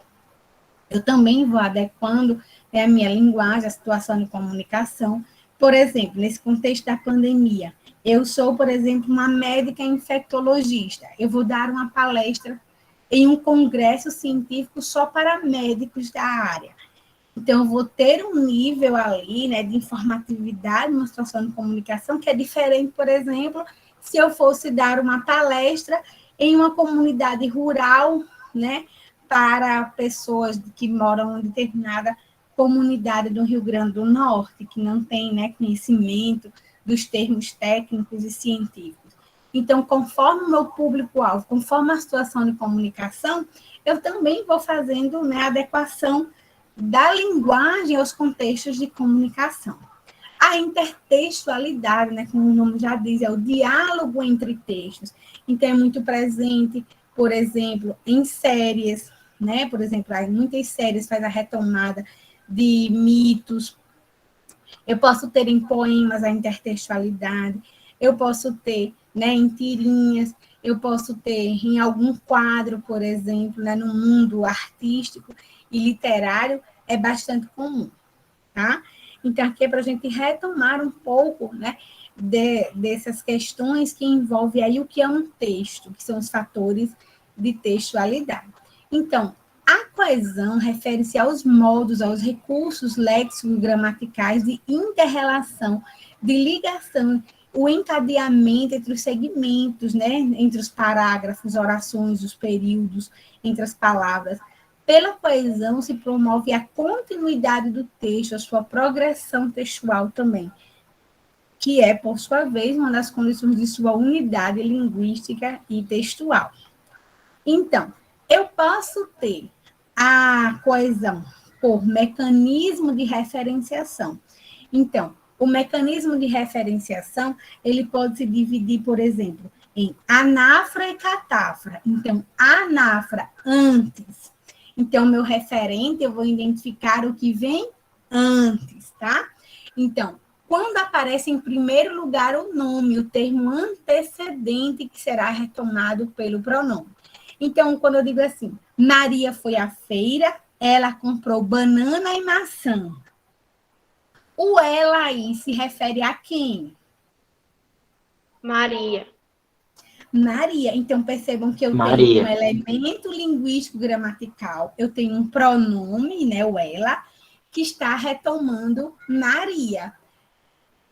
Eu também vou adequando, né, a minha linguagem, a situação de comunicação. Por exemplo, nesse contexto da pandemia, eu sou, por exemplo, uma médica infectologista. Eu vou dar uma palestra em um congresso científico só para médicos da área. Então, eu vou ter um nível ali, né, de informatividade, uma situação de comunicação que é diferente, por exemplo, se eu fosse dar uma palestra em uma comunidade rural, né, para pessoas que moram em determinada comunidade do Rio Grande do Norte, que não tem, né, conhecimento dos termos técnicos e científicos. Então, conforme o meu público-alvo, conforme a situação de comunicação, eu também vou fazendo, né, a adequação da linguagem aos contextos de comunicação. A intertextualidade, né, como o nome já diz, é o diálogo entre textos. Então, é muito presente, por exemplo, em séries, né? Por exemplo, muitas séries fazem a retomada de mitos. Eu posso ter em poemas a intertextualidade, eu posso ter, né, em tirinhas, eu posso ter em algum quadro, por exemplo, né, no mundo artístico e literário, é bastante comum, tá? Então, aqui é para a gente retomar um pouco, né, dessas questões que envolvem aí o que é um texto, que são os fatores de textualidade. Então, a coesão refere-se aos modos, aos recursos léxicos gramaticais de inter-relação, de ligação, o encadeamento entre os segmentos, né, entre os parágrafos, orações, os períodos, entre as palavras. Pela coesão se promove a continuidade do texto, a sua progressão textual também, que é, por sua vez, uma das condições de sua unidade linguística e textual. Então, eu posso ter a coesão por mecanismo de referenciação. Então, o mecanismo de referenciação, ele pode se dividir, por exemplo, em anáfora e catáfora. Então, anáfora, antes. Então, meu referente, eu vou identificar o que vem antes, tá? Então, quando aparece em primeiro lugar o nome, o termo antecedente, que será retomado pelo pronome. Então, quando eu digo assim, Maria foi à feira, ela comprou banana e maçã. O ela aí se refere a quem? Maria. Maria. Então, percebam que eu Maria. tenho um elemento linguístico gramatical, eu tenho um pronome, né, o ela, que está retomando Maria.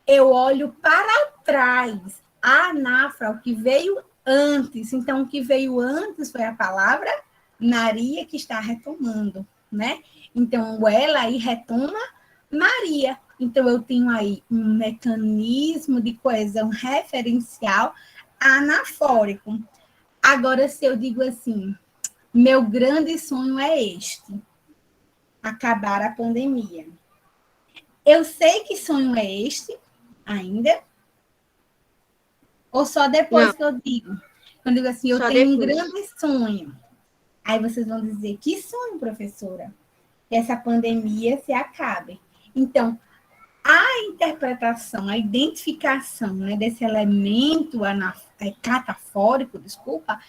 Eu olho para trás, a anáfora, o que veio antes. Então, o que veio antes foi a palavra Maria, que está retomando, né? Então, o ela aí retoma Maria. Então, eu tenho aí um mecanismo de coesão referencial anafórico. Agora, se eu digo assim, meu grande sonho é este, acabar a pandemia. Eu sei que sonho é este ainda, ou só depois que eu digo? Quando eu digo assim, eu tenho um grande sonho. Aí vocês vão dizer, que sonho, professora? Que essa pandemia se acabe. Então, a interpretação, a identificação, né, desse elemento catafórico, desculpa,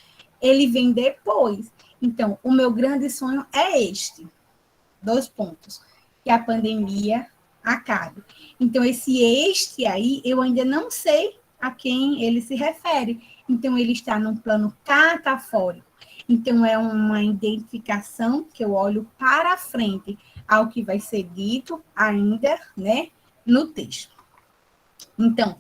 ele vem depois. Então, o meu grande sonho é este. 2 pontos. Que a pandemia acabe. Então, este aí, eu ainda não sei a quem ele se refere. Então, ele está num plano catafórico. Então, é uma identificação que eu olho para frente ao que vai ser dito ainda, né, no texto. Então,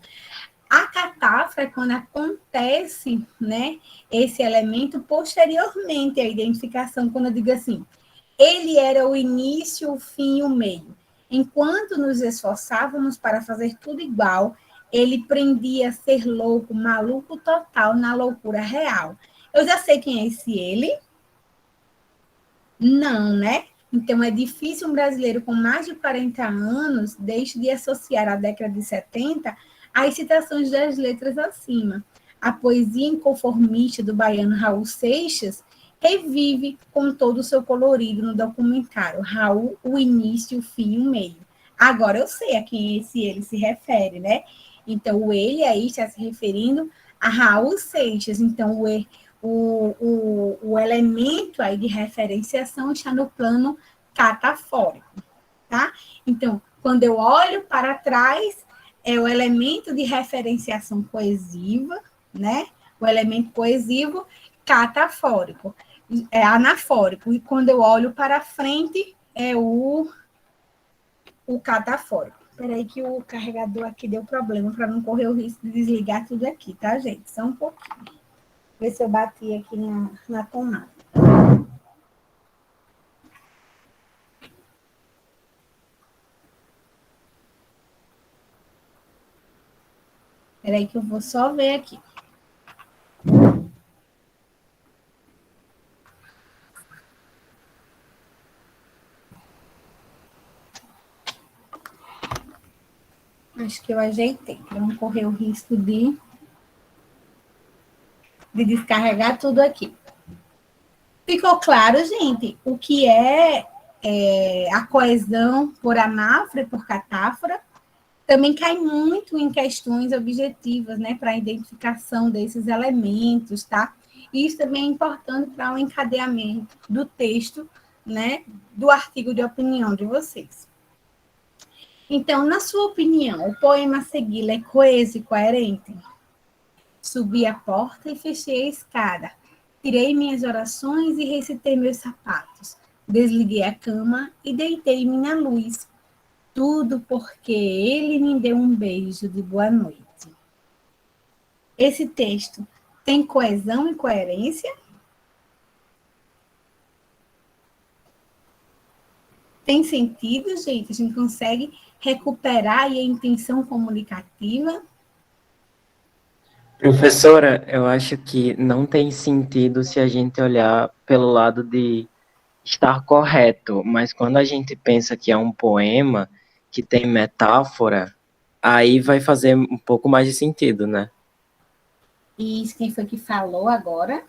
a catáfora é quando acontece, né, esse elemento posteriormente à identificação, quando eu digo assim, ele era o início, o fim e o meio. Enquanto nos esforçávamos para fazer tudo igual, ele prendia ser louco, maluco total na loucura real. Eu já sei quem é esse ele? Não, né? Então, é difícil um brasileiro com mais de 40 anos deixe de associar a década de 70 às citações das letras acima. A poesia inconformista do baiano Raul Seixas revive com todo o seu colorido no documentário Raul, o início, o fim e o meio. Agora eu sei a quem esse ele se refere, Então, o ele aí está se referindo a Raul Seixas. Então, o elemento aí de referenciação está no plano catafórico, tá? Então, quando eu olho para trás, é o elemento de referenciação coesiva, O elemento coesivo catafórico, é anafórico. E quando eu olho para frente, é o catafórico. Espera aí que o carregador aqui deu problema, para não correr o risco de desligar tudo aqui, tá, gente? Só um pouquinho. Ver se eu bati aqui na tomada. Espera aí que eu vou só ver aqui. Acho que eu ajeitei, para não correr o risco de descarregar tudo aqui. Ficou claro, gente, o que é a coesão por anáfora e por catáfora? Também cai muito em questões objetivas, para a identificação desses elementos, tá? E isso também é importante para o encadeamento do texto, do artigo de opinião de vocês. Então, na sua opinião, o poema a seguir é coeso e coerente? Subi a porta e fechei a escada. Tirei minhas orações e recitei meus sapatos. Desliguei a cama e deitei-me na luz. Tudo porque ele me deu um beijo de boa noite. Esse texto tem coesão e coerência? Tem sentido, gente? A gente consegue recuperar aí a intenção comunicativa? Professora, eu acho que não tem sentido se a gente olhar pelo lado de estar correto, mas quando a gente pensa que é um poema que tem metáfora, aí vai fazer um pouco mais de sentido, né? E quem foi que falou agora?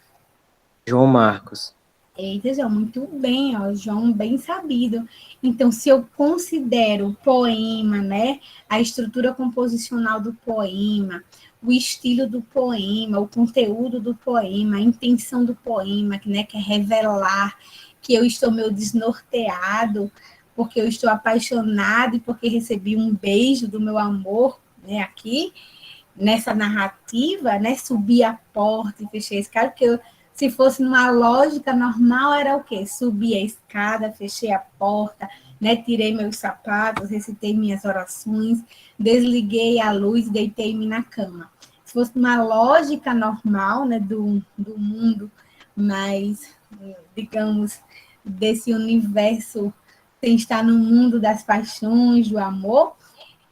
João Marcos. Eita, João, muito bem, João, bem sabido. Então, se eu considero o poema, a estrutura composicional do poema, o estilo do poema, o conteúdo do poema, a intenção do poema, que é revelar que eu estou meio desnorteado, porque eu estou apaixonado e porque recebi um beijo do meu amor, aqui, nessa narrativa, subi a porta e fechei a escada, porque se fosse numa lógica normal, era o quê? Subi a escada, fechei a porta, tirei meus sapatos, recitei minhas orações, desliguei a luz, deitei-me na cama. Se fosse uma lógica normal, do mundo mais, digamos, desse universo sem estar no mundo das paixões, do amor,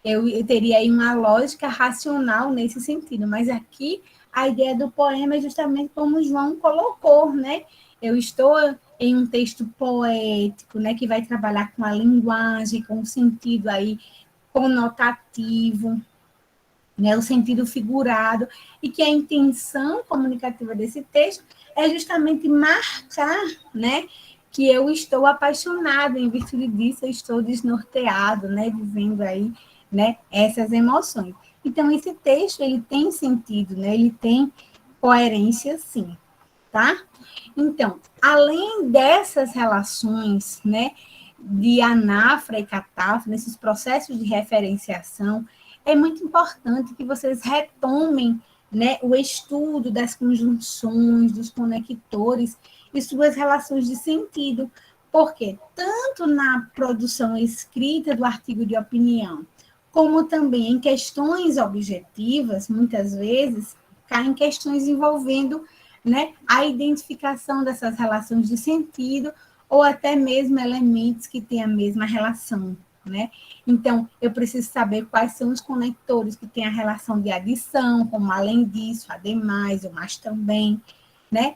eu teria aí uma lógica racional nesse sentido, mas aqui a ideia do poema é justamente como o João colocou, né? Eu estou em um texto poético, né, que vai trabalhar com a linguagem, com o sentido aí conotativo, né, o sentido figurado, e que a intenção comunicativa desse texto é justamente marcar, né, que eu estou apaixonado, em virtude disso eu estou desnorteado, né, vivendo aí, né, essas emoções. Então, esse texto, ele tem sentido, né, ele tem coerência, sim, tá? Então, além dessas relações, né, de anáfora e catáfora, nesses processos de referenciação, é muito importante que vocês retomem, né, o estudo das conjunções, dos conectores e suas relações de sentido, porque tanto na produção escrita do artigo de opinião, como também em questões objetivas, muitas vezes, caem questões envolvendo, né, a identificação dessas relações de sentido ou até mesmo elementos que têm a mesma relação, né? Então, eu preciso saber quais são os conectores que têm a relação de adição, como além disso, ademais, o mais também, né?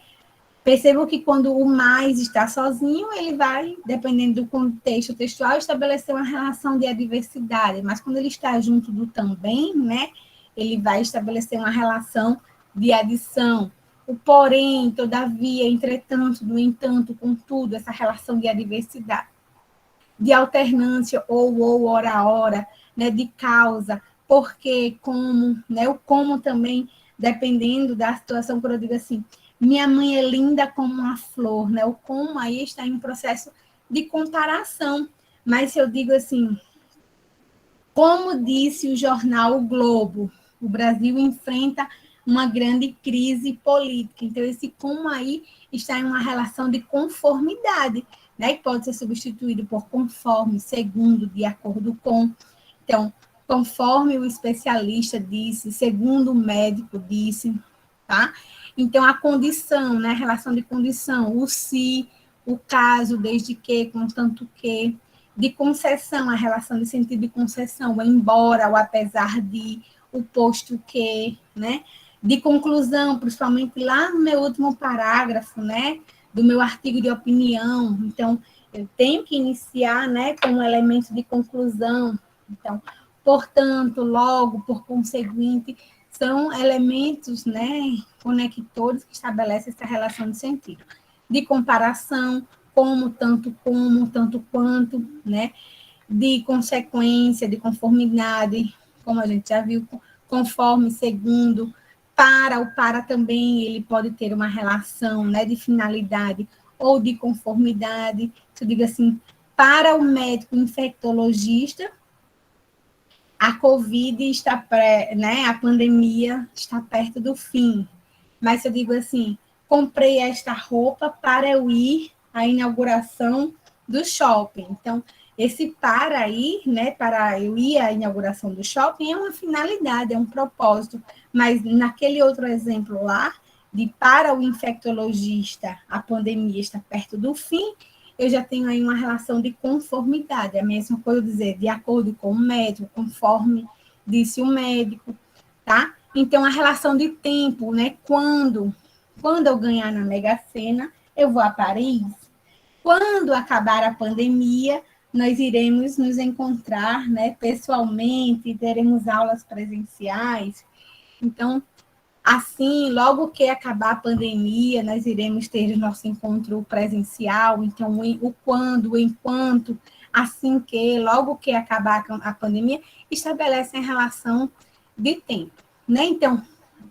Percebam que quando o mais está sozinho, ele vai, dependendo do contexto textual, estabelecer uma relação de adversidade, mas quando ele está junto do também, né, ele vai estabelecer uma relação de adição. O porém, todavia, entretanto, no entanto, contudo, essa relação de adversidade, de alternância, ou, ora, né, de causa, porque, como, né, o como também, dependendo da situação, quando eu digo assim, minha mãe é linda como uma flor, né? O como aí está em um processo de comparação. Mas se eu digo assim, como disse o jornal O Globo, o Brasil enfrenta uma grande crise política. Então, esse como aí está em uma relação de conformidade, né? Que pode ser substituído por conforme, segundo, de acordo com. Então, conforme o especialista disse, segundo o médico disse, tá? Então, a condição, né? A relação de condição, o se, o caso, desde que, contanto que, de concessão, a relação de sentido de concessão, o embora, o apesar de, o posto que, né? De conclusão, principalmente lá no meu último parágrafo, né? Do meu artigo de opinião. Então, eu tenho que iniciar, né? Com um elemento de conclusão. Então, portanto, logo, por conseguinte, são elementos, né, conectores que estabelecem essa relação de sentido. De comparação, como, tanto quanto, né, de consequência, de conformidade, como a gente já viu, conforme, segundo, para, o para também, ele pode ter uma relação, né, de finalidade ou de conformidade. Eu digo assim, para o médico infectologista, a Covid está, né, a pandemia está perto do fim. Mas eu digo assim, comprei esta roupa para eu ir à inauguração do shopping. Então, esse para ir, né, para eu ir à inauguração do shopping é uma finalidade, é um propósito. Mas naquele outro exemplo lá, de para o infectologista, a pandemia está perto do fim, eu já tenho aí uma relação de conformidade. É a mesma coisa dizer, de acordo com o médico, conforme disse o médico, tá? Então, a relação de tempo, né? Quando eu ganhar na Mega Sena, eu vou a Paris. Quando acabar a pandemia, nós iremos nos encontrar, né, pessoalmente, teremos aulas presenciais. Então, assim, logo que acabar a pandemia, nós iremos ter o nosso encontro presencial. Então, o quando, o enquanto, assim que, logo que acabar a pandemia, estabelecem a relação de tempo, né? Então,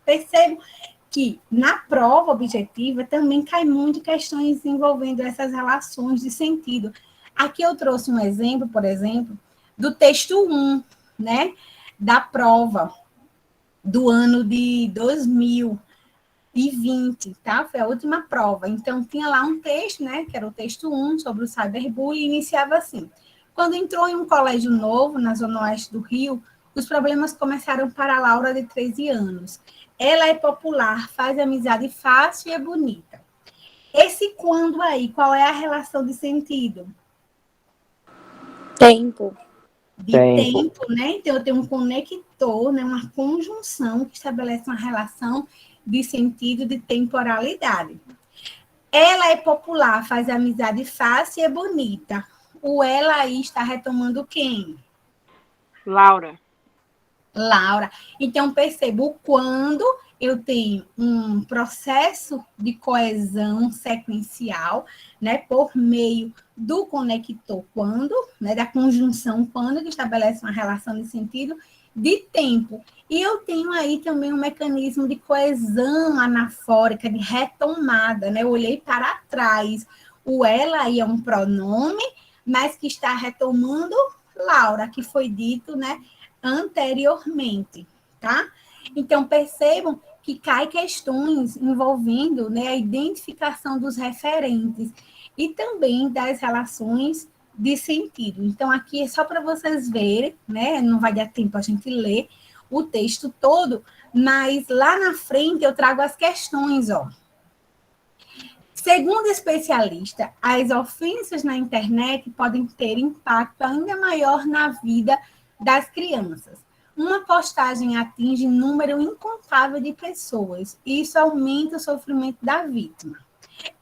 percebo que na prova objetiva também cai muito questões envolvendo essas relações de sentido. Aqui eu trouxe um exemplo, por exemplo, do texto 1, né, da prova do ano de 2020, tá? Foi a última prova. Então, tinha lá um texto, né, que era o texto 1, sobre o cyberbullying, e iniciava assim: quando entrou em um colégio novo, na zona oeste do Rio, os problemas começaram para a Laura, de 13 anos. Ela é popular, faz amizade fácil e é bonita. Esse quando aí, qual é a relação de sentido? Tempo. De tempo, né? Então, eu tenho um conector, né? Uma conjunção que estabelece uma relação de sentido de temporalidade. Ela é popular, faz amizade fácil e é bonita. O ela aí está retomando quem? Laura. Laura. Então, percebo quando eu tenho um processo de coesão sequencial, né, por meio do conector quando, né, da conjunção quando, que estabelece uma relação de sentido de tempo. E eu tenho aí também um mecanismo de coesão anafórica, de retomada, né? Eu olhei para trás. O ela aí é um pronome, mas que está retomando Laura, que foi dito, né, anteriormente, tá? Então, percebam que cai questões envolvendo, né, a identificação dos referentes e também das relações de sentido. Então, aqui é só para vocês verem, né? Não vai dar tempo a gente ler o texto todo, mas lá na frente eu trago as questões, ó. Segundo especialista, as ofensas na internet podem ter impacto ainda maior na vida das crianças. Uma postagem atinge número incontável de pessoas e isso aumenta o sofrimento da vítima.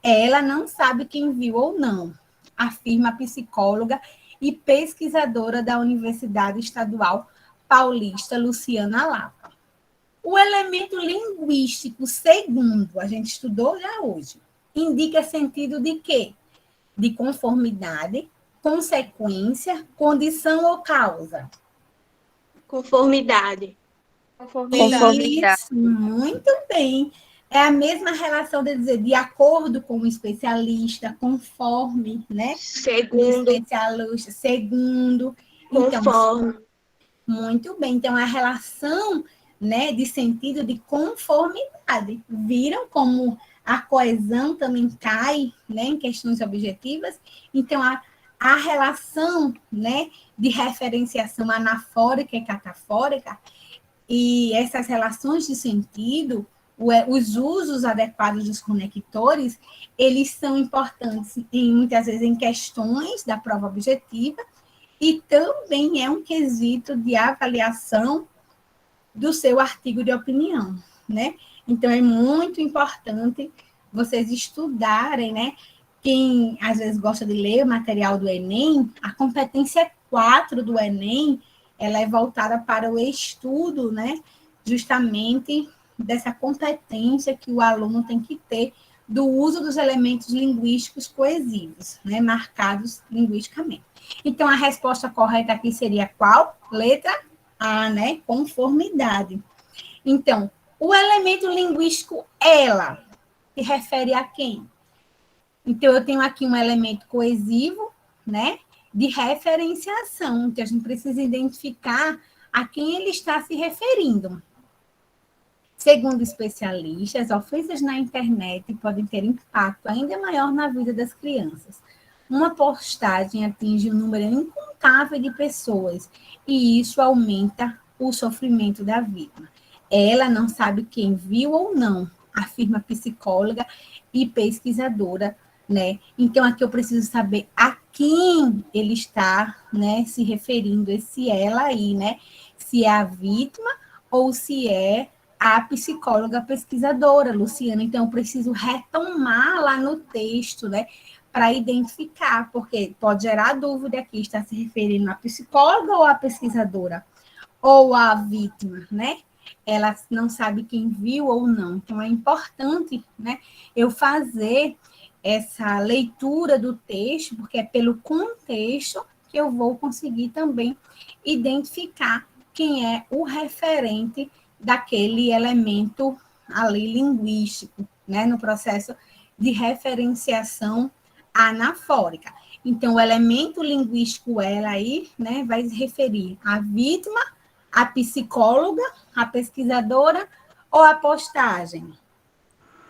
Ela não sabe quem viu ou não, afirma a psicóloga e pesquisadora da Universidade Estadual Paulista, Luciana Lapa. O elemento linguístico, segundo, a gente estudou já hoje, indica sentido de quê? De conformidade, consequência, condição ou causa? Conformidade. Isso, muito bem. É a mesma relação de dizer de acordo com o especialista, conforme, né? Segundo. O especialista, segundo. Conforme. Então, muito bem. Então, a relação, né, de sentido de conformidade. Viram como a coesão também cai, né, em questões objetivas? Então, a relação, né, de referenciação anafórica e catafórica e essas relações de sentido, os usos adequados dos conectores, eles são importantes muitas vezes em questões da prova objetiva e também é um quesito de avaliação do seu artigo de opinião, né? Então, é muito importante vocês estudarem, né? Quem, às vezes, gosta de ler o material do Enem, a competência 4 do Enem, ela é voltada para o estudo, né? Justamente dessa competência que o aluno tem que ter do uso dos elementos linguísticos coesivos, né? Marcados linguisticamente. Então, a resposta correta aqui seria qual? Letra A, né? Conformidade. Então, o elemento linguístico ela se refere a quem? Então, eu tenho aqui um elemento coesivo, né? De referenciação. Então, a gente precisa identificar a quem ele está se referindo. Segundo especialistas, ofensas na internet podem ter impacto ainda maior na vida das crianças. Uma postagem atinge um número incontável de pessoas e isso aumenta o sofrimento da vítima. Ela não sabe quem viu ou não, afirma a psicóloga e pesquisadora, né? Então, aqui eu preciso saber a quem ele está, né, se referindo, esse ela aí, né? Se é a vítima ou se é a psicóloga pesquisadora, Luciana. Então, eu preciso retomar lá no texto, né? Para identificar, porque pode gerar dúvida aqui, está se referindo à psicóloga ou à pesquisadora? Ou à vítima, né? Ela não sabe quem viu ou não. Então, é importante, né, eu fazer essa leitura do texto, porque é pelo contexto que eu vou conseguir também identificar quem é o referente daquele elemento ali linguístico, né, no processo de referenciação anafórica. Então, o elemento linguístico ela aí, né, vai se referir à vítima, à psicóloga, à pesquisadora ou à postagem?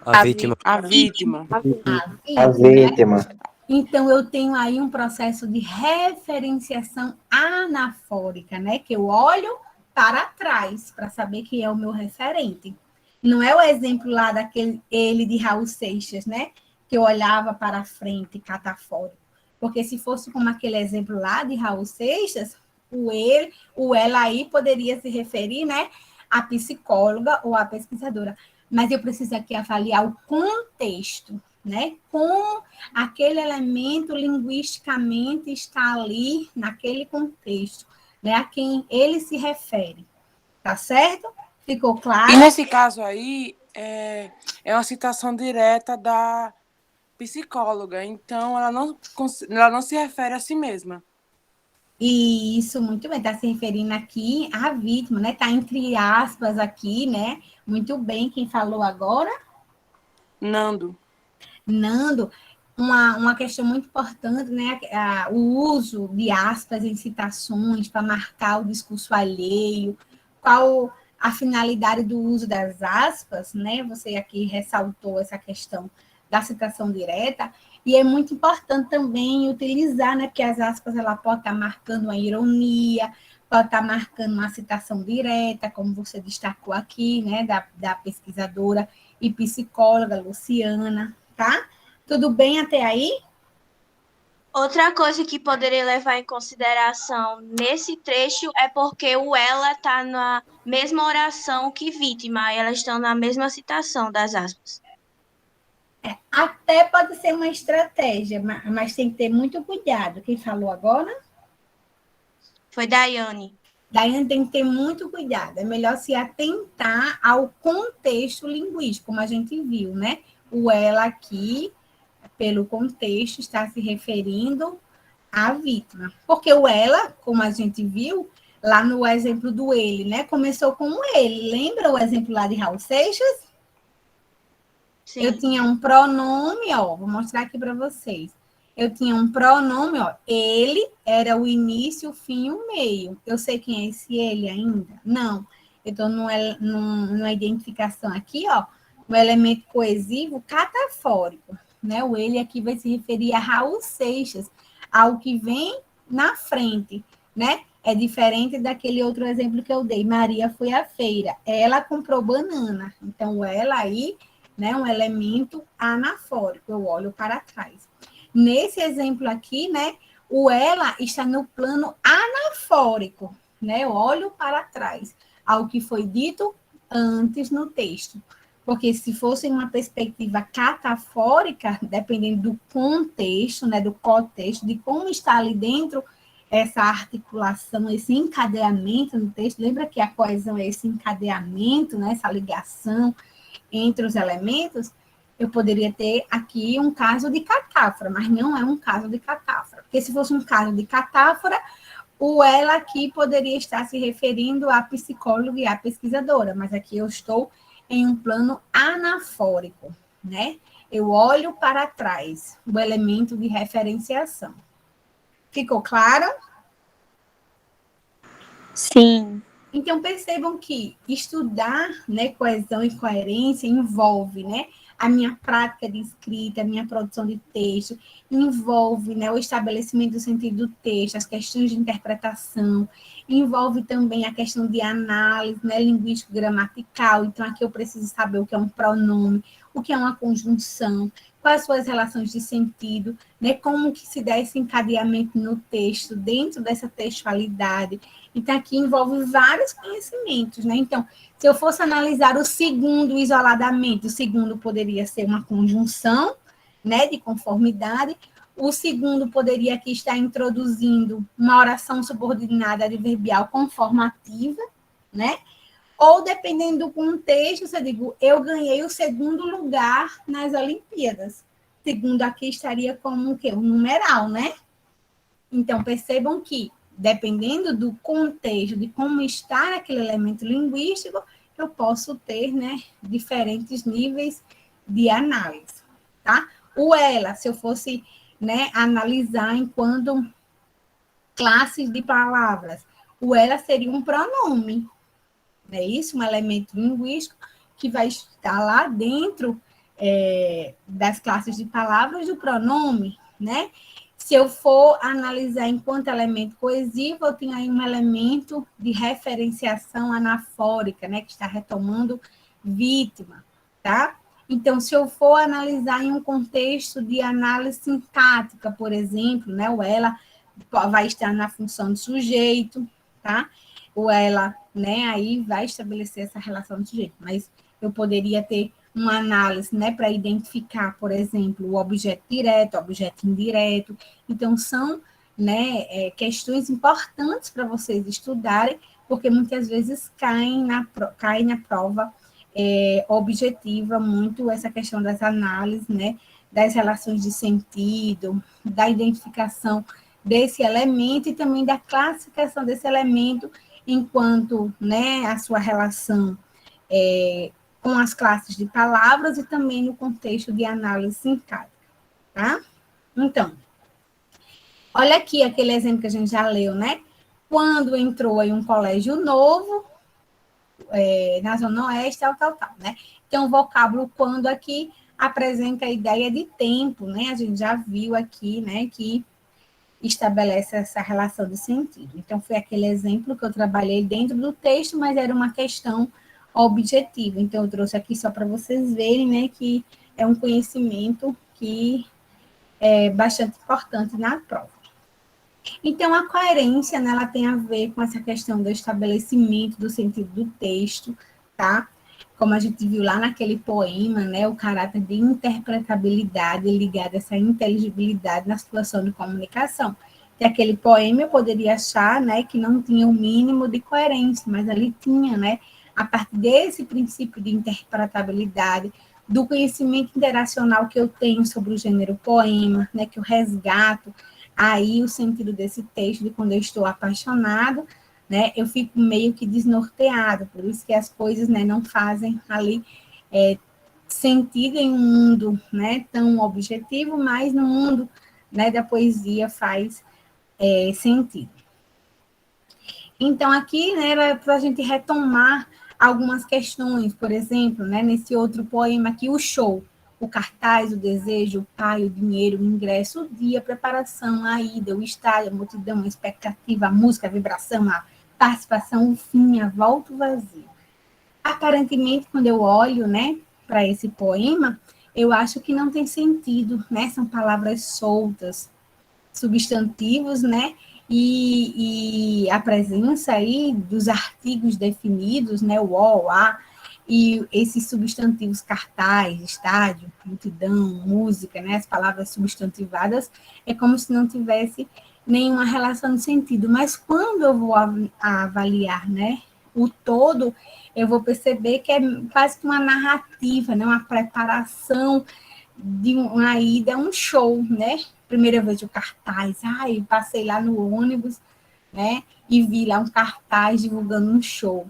A vítima. A vítima. A vítima. Então, eu tenho aí um processo de referenciação anafórica, né? Que eu olho para trás para saber quem é o meu referente. Não é o exemplo lá daquele ele de Raul Seixas, né? Que eu olhava para frente, catafórico. Porque se fosse como aquele exemplo lá de Raul Seixas, o ela aí poderia se referir, né, à psicóloga ou à pesquisadora. Mas eu preciso aqui avaliar o contexto, né? Como aquele elemento linguisticamente está ali naquele contexto, né? A quem ele se refere. Tá certo? Ficou claro? E nesse caso aí, é uma citação direta da psicóloga, então ela não se refere a si mesma. Isso, muito bem, está se referindo aqui à vítima, né? Está entre aspas aqui, né? Muito bem, quem falou agora? Nando. Nando, uma questão muito importante, né? O uso de aspas em citações para marcar o discurso alheio, qual a finalidade do uso das aspas, né? Você aqui ressaltou essa questão da citação direta, e é muito importante também utilizar, né? Porque as aspas ela pode estar marcando uma ironia, pode estar marcando uma citação direta, como você destacou aqui, né? Da pesquisadora e psicóloga Luciana, tá? Tudo bem até aí? Outra coisa que poderia levar em consideração nesse trecho é porque o ela está na mesma oração que vítima, elas estão na mesma citação das aspas. Até pode ser uma estratégia, mas tem que ter muito cuidado. Quem falou agora? Foi Daiane. Daiane tem que ter muito cuidado. É melhor se atentar ao contexto linguístico, como a gente viu, né? O ela aqui, pelo contexto, está se referindo à vítima. Porque o ela, como a gente viu, lá no exemplo do ele, né? Começou com o ele. Lembra o exemplo lá de Raul Seixas? Sim. Eu tinha um pronome, ó, vou mostrar aqui para vocês. Eu tinha um pronome, ó, ele era o início, o fim e o meio. Eu sei quem é esse ele ainda? Não. Eu estou numa identificação aqui, ó, um elemento coesivo catafórico, né? O ele aqui vai se referir a Raul Seixas, ao que vem na frente, né? É diferente daquele outro exemplo que eu dei. Maria foi à feira. Ela comprou banana. Então, ela aí, né, um elemento anafórico. Eu olho para trás. Nesse exemplo aqui, né, o ela está no plano anafórico, né? Eu olho para trás ao que foi dito antes no texto. Porque se fosse uma perspectiva catafórica, dependendo do contexto, né, do contexto, de como está ali dentro essa articulação, esse encadeamento no texto, lembra que a coesão é esse encadeamento, né, essa ligação entre os elementos, eu poderia ter aqui um caso de catáfora, mas não é um caso de catáfora. Porque se fosse um caso de catáfora, o ela aqui poderia estar se referindo à psicóloga e à pesquisadora, mas aqui eu estou em um plano anafórico, né? Eu olho para trás, o elemento de referenciação. Ficou claro? Sim. Então, percebam que estudar, né, coesão e coerência envolve, né, a minha prática de escrita, a minha produção de texto, envolve, né, o estabelecimento do sentido do texto, as questões de interpretação, envolve também a questão de análise, né, linguístico-gramatical. Então, aqui eu preciso saber o que é um pronome, o que é uma conjunção, quais são as relações de sentido, né, como que se dá esse encadeamento no texto, dentro dessa textualidade. Então, aqui envolve vários conhecimentos, né? Então, se eu fosse analisar o segundo isoladamente, o segundo poderia ser uma conjunção, né, de conformidade. O segundo poderia aqui estar introduzindo uma oração subordinada adverbial conformativa, né? Ou, dependendo do contexto, eu digo, eu ganhei o segundo lugar nas Olimpíadas. Segundo aqui estaria como o quê? Um numeral, né? Então, percebam que, dependendo do contexto, de como está aquele elemento linguístico, eu posso ter, né, diferentes níveis de análise, tá? O ela, se eu fosse, né, analisar enquanto classes de palavras, o ela seria um pronome, não é isso? Um elemento linguístico que vai estar lá dentro das classes de palavras do pronome, né? Se eu for analisar enquanto elemento coesivo, eu tenho aí um elemento de referenciação anafórica, né, que está retomando vítima, tá? Então, se eu for analisar em um contexto de análise sintática, por exemplo, né, o ela vai estar na função de sujeito, tá? O ela, né, aí vai estabelecer essa relação de sujeito, mas eu poderia ter uma análise, né, para identificar, por exemplo, o objeto direto, o objeto indireto. Então, são, né, questões importantes para vocês estudarem, porque muitas vezes cai na prova objetiva muito essa questão das análises, né, das relações de sentido, da identificação desse elemento e também da classificação desse elemento enquanto, né, a sua relação com as classes de palavras e também no contexto de análise sintática, tá? Então, olha aqui aquele exemplo que a gente já leu, né? Quando entrou em um colégio novo, na Zona Oeste, tal, né? Então, o vocábulo quando aqui apresenta a ideia de tempo, né? A gente já viu aqui, né, que estabelece essa relação de sentido. Então, foi aquele exemplo que eu trabalhei dentro do texto, mas era uma questão objetiva. Então, eu trouxe aqui só para vocês verem, né, que é um conhecimento que é bastante importante na prova. Então, a coerência, né, ela tem a ver com essa questão do estabelecimento do sentido do texto, tá? Como a gente viu lá naquele poema, né, o caráter de interpretabilidade ligado a essa inteligibilidade na situação de comunicação. E aquele poema eu poderia achar, né, que não tinha o mínimo de coerência, mas ali tinha, né, a partir desse princípio de interpretabilidade, do conhecimento interacional que eu tenho sobre o gênero poema, né, que eu resgato aí o sentido desse texto de quando eu estou apaixonado, né, eu fico meio que desnorteado, por isso que as coisas, né, não fazem ali sentido em um mundo, né, tão objetivo, mas no mundo, né, da poesia faz sentido. Então, aqui, né, era para a gente retomar algumas questões, por exemplo, né, nesse outro poema aqui, o show, o cartaz, o desejo, o pai, o dinheiro, o ingresso, o dia, a preparação, a ida, o estádio, a multidão, a expectativa, a música, a vibração, a participação, o fim, a volta, o vazio. Aparentemente, quando eu olho, né, para esse poema, eu acho que não tem sentido, né, são palavras soltas, substantivos, né, e a presença aí dos artigos definidos, né, o a, e esses substantivos cartaz, estádio, multidão, música, né, as palavras substantivadas, é como se não tivesse nenhuma relação de sentido. Mas quando eu vou avaliar, né, o todo, eu vou perceber que é quase que uma narrativa, né, uma preparação de uma ida a um show, né? Primeiro eu vejo o cartaz, passei lá no ônibus, né? E vi lá um cartaz divulgando um show.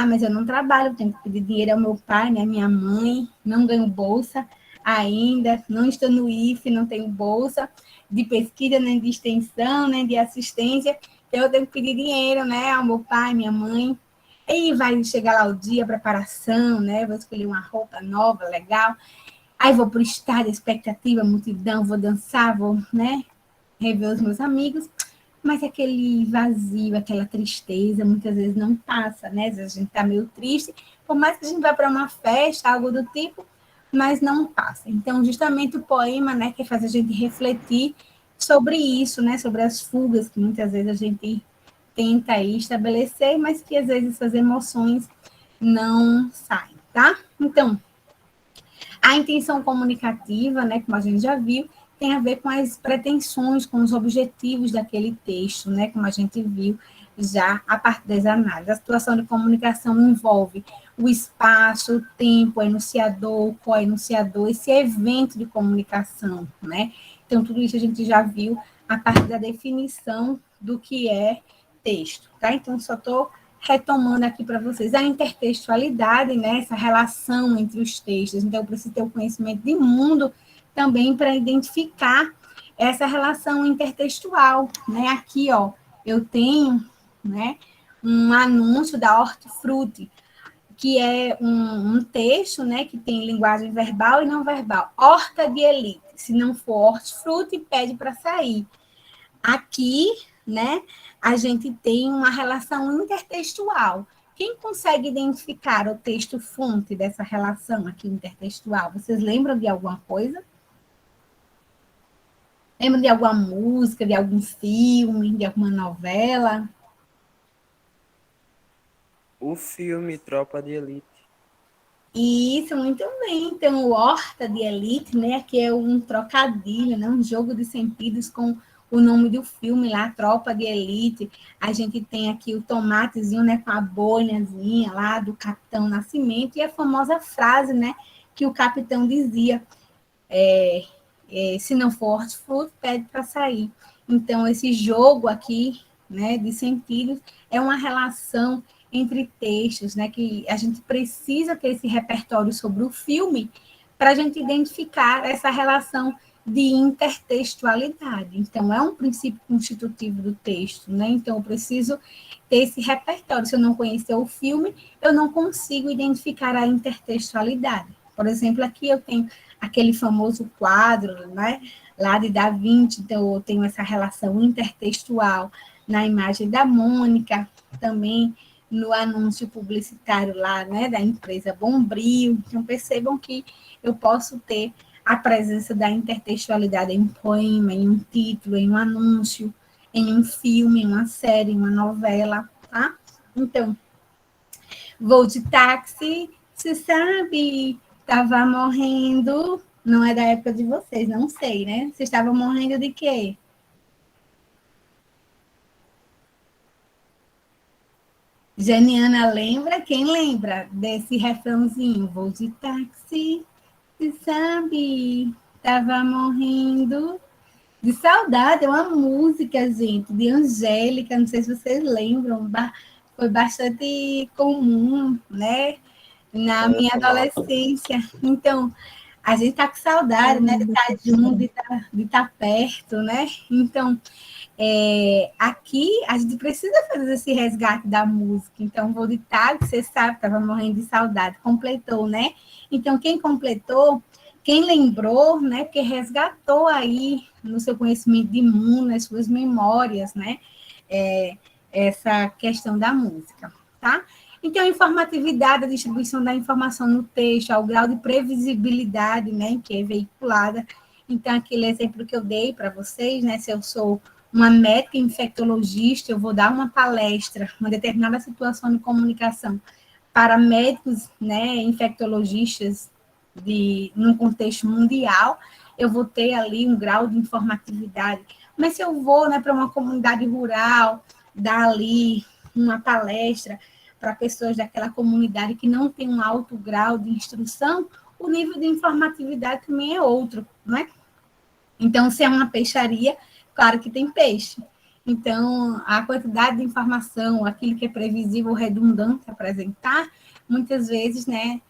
Mas eu não trabalho, tenho que pedir dinheiro ao meu pai, né? Minha mãe, não ganho bolsa ainda, não estou no IFE, não tenho bolsa de pesquisa, nem de extensão, nem de assistência. Então, eu tenho que pedir dinheiro, né? Ao meu pai, minha mãe. E vai chegar lá o dia, a preparação, né? Vou escolher uma roupa nova, legal. Aí vou para o estádio, expectativa, multidão, vou dançar, vou, né, rever os meus amigos, mas aquele vazio, aquela tristeza, muitas vezes não passa, né? Às vezes a gente está meio triste, por mais que a gente vá para uma festa, algo do tipo, mas não passa. Então, justamente o poema, né, que faz a gente refletir sobre isso, né, sobre as fugas que muitas vezes a gente tenta aí estabelecer, mas que às vezes essas emoções não saem, tá? Então, a intenção comunicativa, né, como a gente já viu, tem a ver com as pretensões, com os objetivos daquele texto, né, como a gente viu já a partir das análises. A situação de comunicação envolve o espaço, o tempo, o enunciador, o coenunciador, esse evento de comunicação, né? Então, tudo isso a gente já viu a partir da definição do que é texto, tá? Então, só estou retomando aqui para vocês a intertextualidade, né, essa relação entre os textos. Então, eu preciso ter o conhecimento de mundo também para identificar essa relação intertextual, né? Aqui, ó, eu tenho, né, um anúncio da Hortifruti, que é um texto, né, que tem linguagem verbal e não verbal. Horta de elite. Se não for Hortifruti, pede para sair. Aqui, né, a gente tem uma relação intertextual, Quem consegue identificar o texto-fonte dessa relação aqui intertextual? Vocês lembram de alguma coisa? Lembram de alguma música, de algum filme, de alguma novela? O filme Tropa de Elite. Isso, muito bem. Então, o Horta de Elite, né? Aqui é um trocadilho, né? Um jogo de sentidos com o nome do filme lá, Tropa de Elite. A gente tem aqui o tomatezinho, né? Com a boinazinha lá do Capitão Nascimento e a famosa frase, né? Que o capitão dizia, se não for hortifruti, pede para sair. Então, esse jogo aqui, né? De sentidos é uma relação entre textos, né, que a gente precisa ter esse repertório sobre o filme para a gente identificar essa relação de intertextualidade. Então, é um princípio constitutivo do texto, né? Então, eu preciso ter esse repertório. Se eu não conhecer o filme, eu não consigo identificar a intertextualidade. Por exemplo, aqui eu tenho aquele famoso quadro, né, lá de Da Vinci, então eu tenho essa relação intertextual na imagem da Mônica, também no anúncio publicitário lá, né, da empresa Bombril. Então, percebam que eu posso ter a presença da intertextualidade em um poema, em um título, em um anúncio, em um filme, em uma série, em uma novela, tá? Então, vou de táxi, se sabe, estava morrendo, não é da época de vocês, não sei, né? Vocês estavam morrendo de quê? Janiana lembra? Quem lembra desse refrãozinho? Vou de táxi, se sabe, tava morrendo de saudade. É uma música, gente, de Angélica, não sei se vocês lembram, foi bastante comum, né? Na minha adolescência. Então, a gente tá com saudade, né? De estar junto, de estar perto, né? Então, aqui a gente precisa fazer esse resgate da música. Então, vou ditar, que você sabe, estava morrendo de saudade, completou, né? Então, quem completou, quem lembrou, né? Porque resgatou aí no seu conhecimento de mundo, nas suas memórias, né? Essa questão da música, tá? Então, a informatividade, a distribuição da informação no texto, ao grau de previsibilidade, né? Que é veiculada. Então, aquele exemplo que eu dei para vocês, né? Se eu sou uma médica infectologista, eu vou dar uma palestra, uma determinada situação de comunicação para médicos, né, infectologistas num contexto mundial, eu vou ter ali um grau de informatividade. Mas se eu vou, né, para uma comunidade rural, dar ali uma palestra para pessoas daquela comunidade que não tem um alto grau de instrução, o nível de informatividade também é outro, né? Então, se é uma peixaria, claro que tem peixe. Então, a quantidade de informação, aquilo que é previsível, redundante apresentar, muitas vezes, né,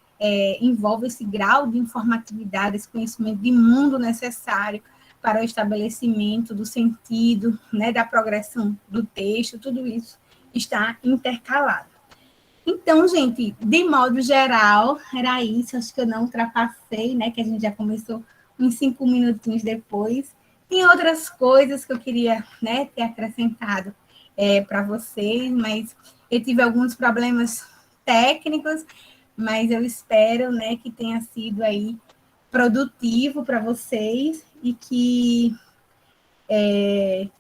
envolve esse grau de informatividade, esse conhecimento de mundo necessário para o estabelecimento do sentido, né, da progressão do texto, tudo isso está intercalado. Então, gente, de modo geral, era isso, acho que eu não ultrapassei, né, que a gente já começou uns 5 minutinhos depois. Tem outras coisas que eu queria, né, ter acrescentado para vocês, mas eu tive alguns problemas técnicos, mas eu espero, né, que tenha sido aí produtivo para vocês e que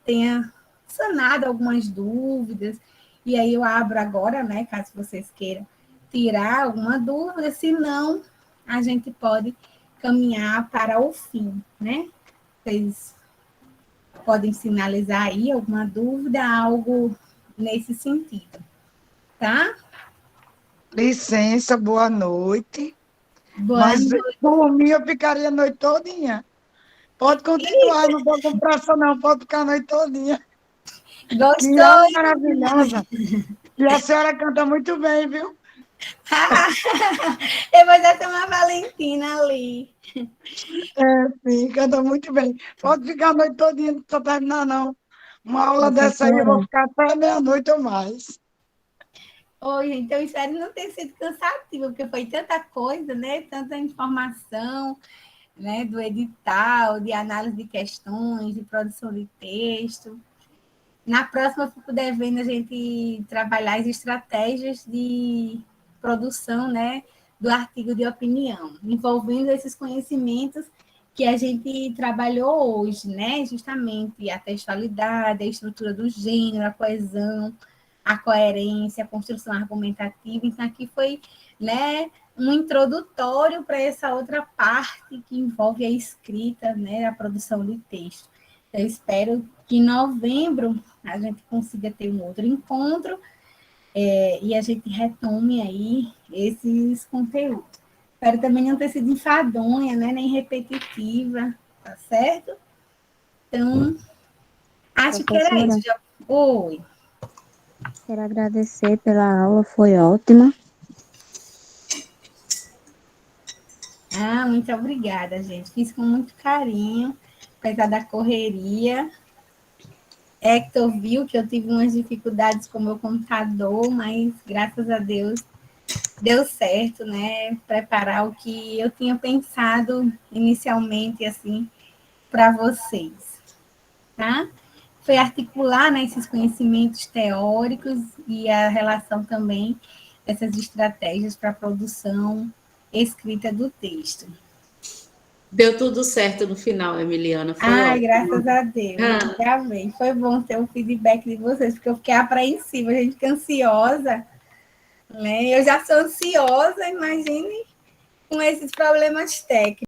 tenha sanado algumas dúvidas. E aí eu abro agora, né, caso vocês queiram tirar alguma dúvida, se não, a gente pode caminhar para o fim, né? Vocês podem sinalizar aí alguma dúvida, algo nesse sentido, tá? Licença, boa noite. Boa noite. Por mim, eu ficaria a noite todinha. Pode continuar, não vou com pressa, não. Pode ficar a noite todinha. Gostou? Que aula maravilhosa. E a senhora canta muito bem, viu? Eu vou já tomar Valentina ali. Sim, canta muito bem. Pode ficar a noite todinha, não precisa terminar, não. Uma aula dessa aí, eu vou ficar até meia-noite ou mais. Oi, então espero não ter sido cansativo, porque foi tanta coisa, né? Tanta informação, né? Do edital, de análise de questões, de produção de texto. Na próxima, eu fico devendo a gente trabalhar as estratégias de produção, né, do artigo de opinião, envolvendo esses conhecimentos que a gente trabalhou hoje, né, justamente a textualidade, a estrutura do gênero, a coesão, a coerência, a construção argumentativa. Então, aqui foi, né, um introdutório para essa outra parte que envolve a escrita, né, a produção de texto. Eu espero que em novembro a gente consiga ter um outro encontro e a gente retome aí esses conteúdos. Espero também não ter sido enfadonha, né, nem repetitiva, tá certo? Então, acho que era isso. Oi. Quero agradecer pela aula, foi ótima. Muito obrigada, gente. Fiz com muito carinho, apesar da correria. Hector viu que eu tive umas dificuldades com o meu computador, mas graças a Deus deu certo, né? Preparar o que eu tinha pensado inicialmente, assim, para vocês, tá? Foi articular, né, esses conhecimentos teóricos e a relação também dessas estratégias para a produção escrita do texto. Deu tudo certo no final, Emiliana. Foi ótimo. Graças a Deus. Amém. Foi bom ter o feedback de vocês, porque eu fiquei apreensiva, a gente fica ansiosa, né? Eu já sou ansiosa, imagine com esses problemas técnicos.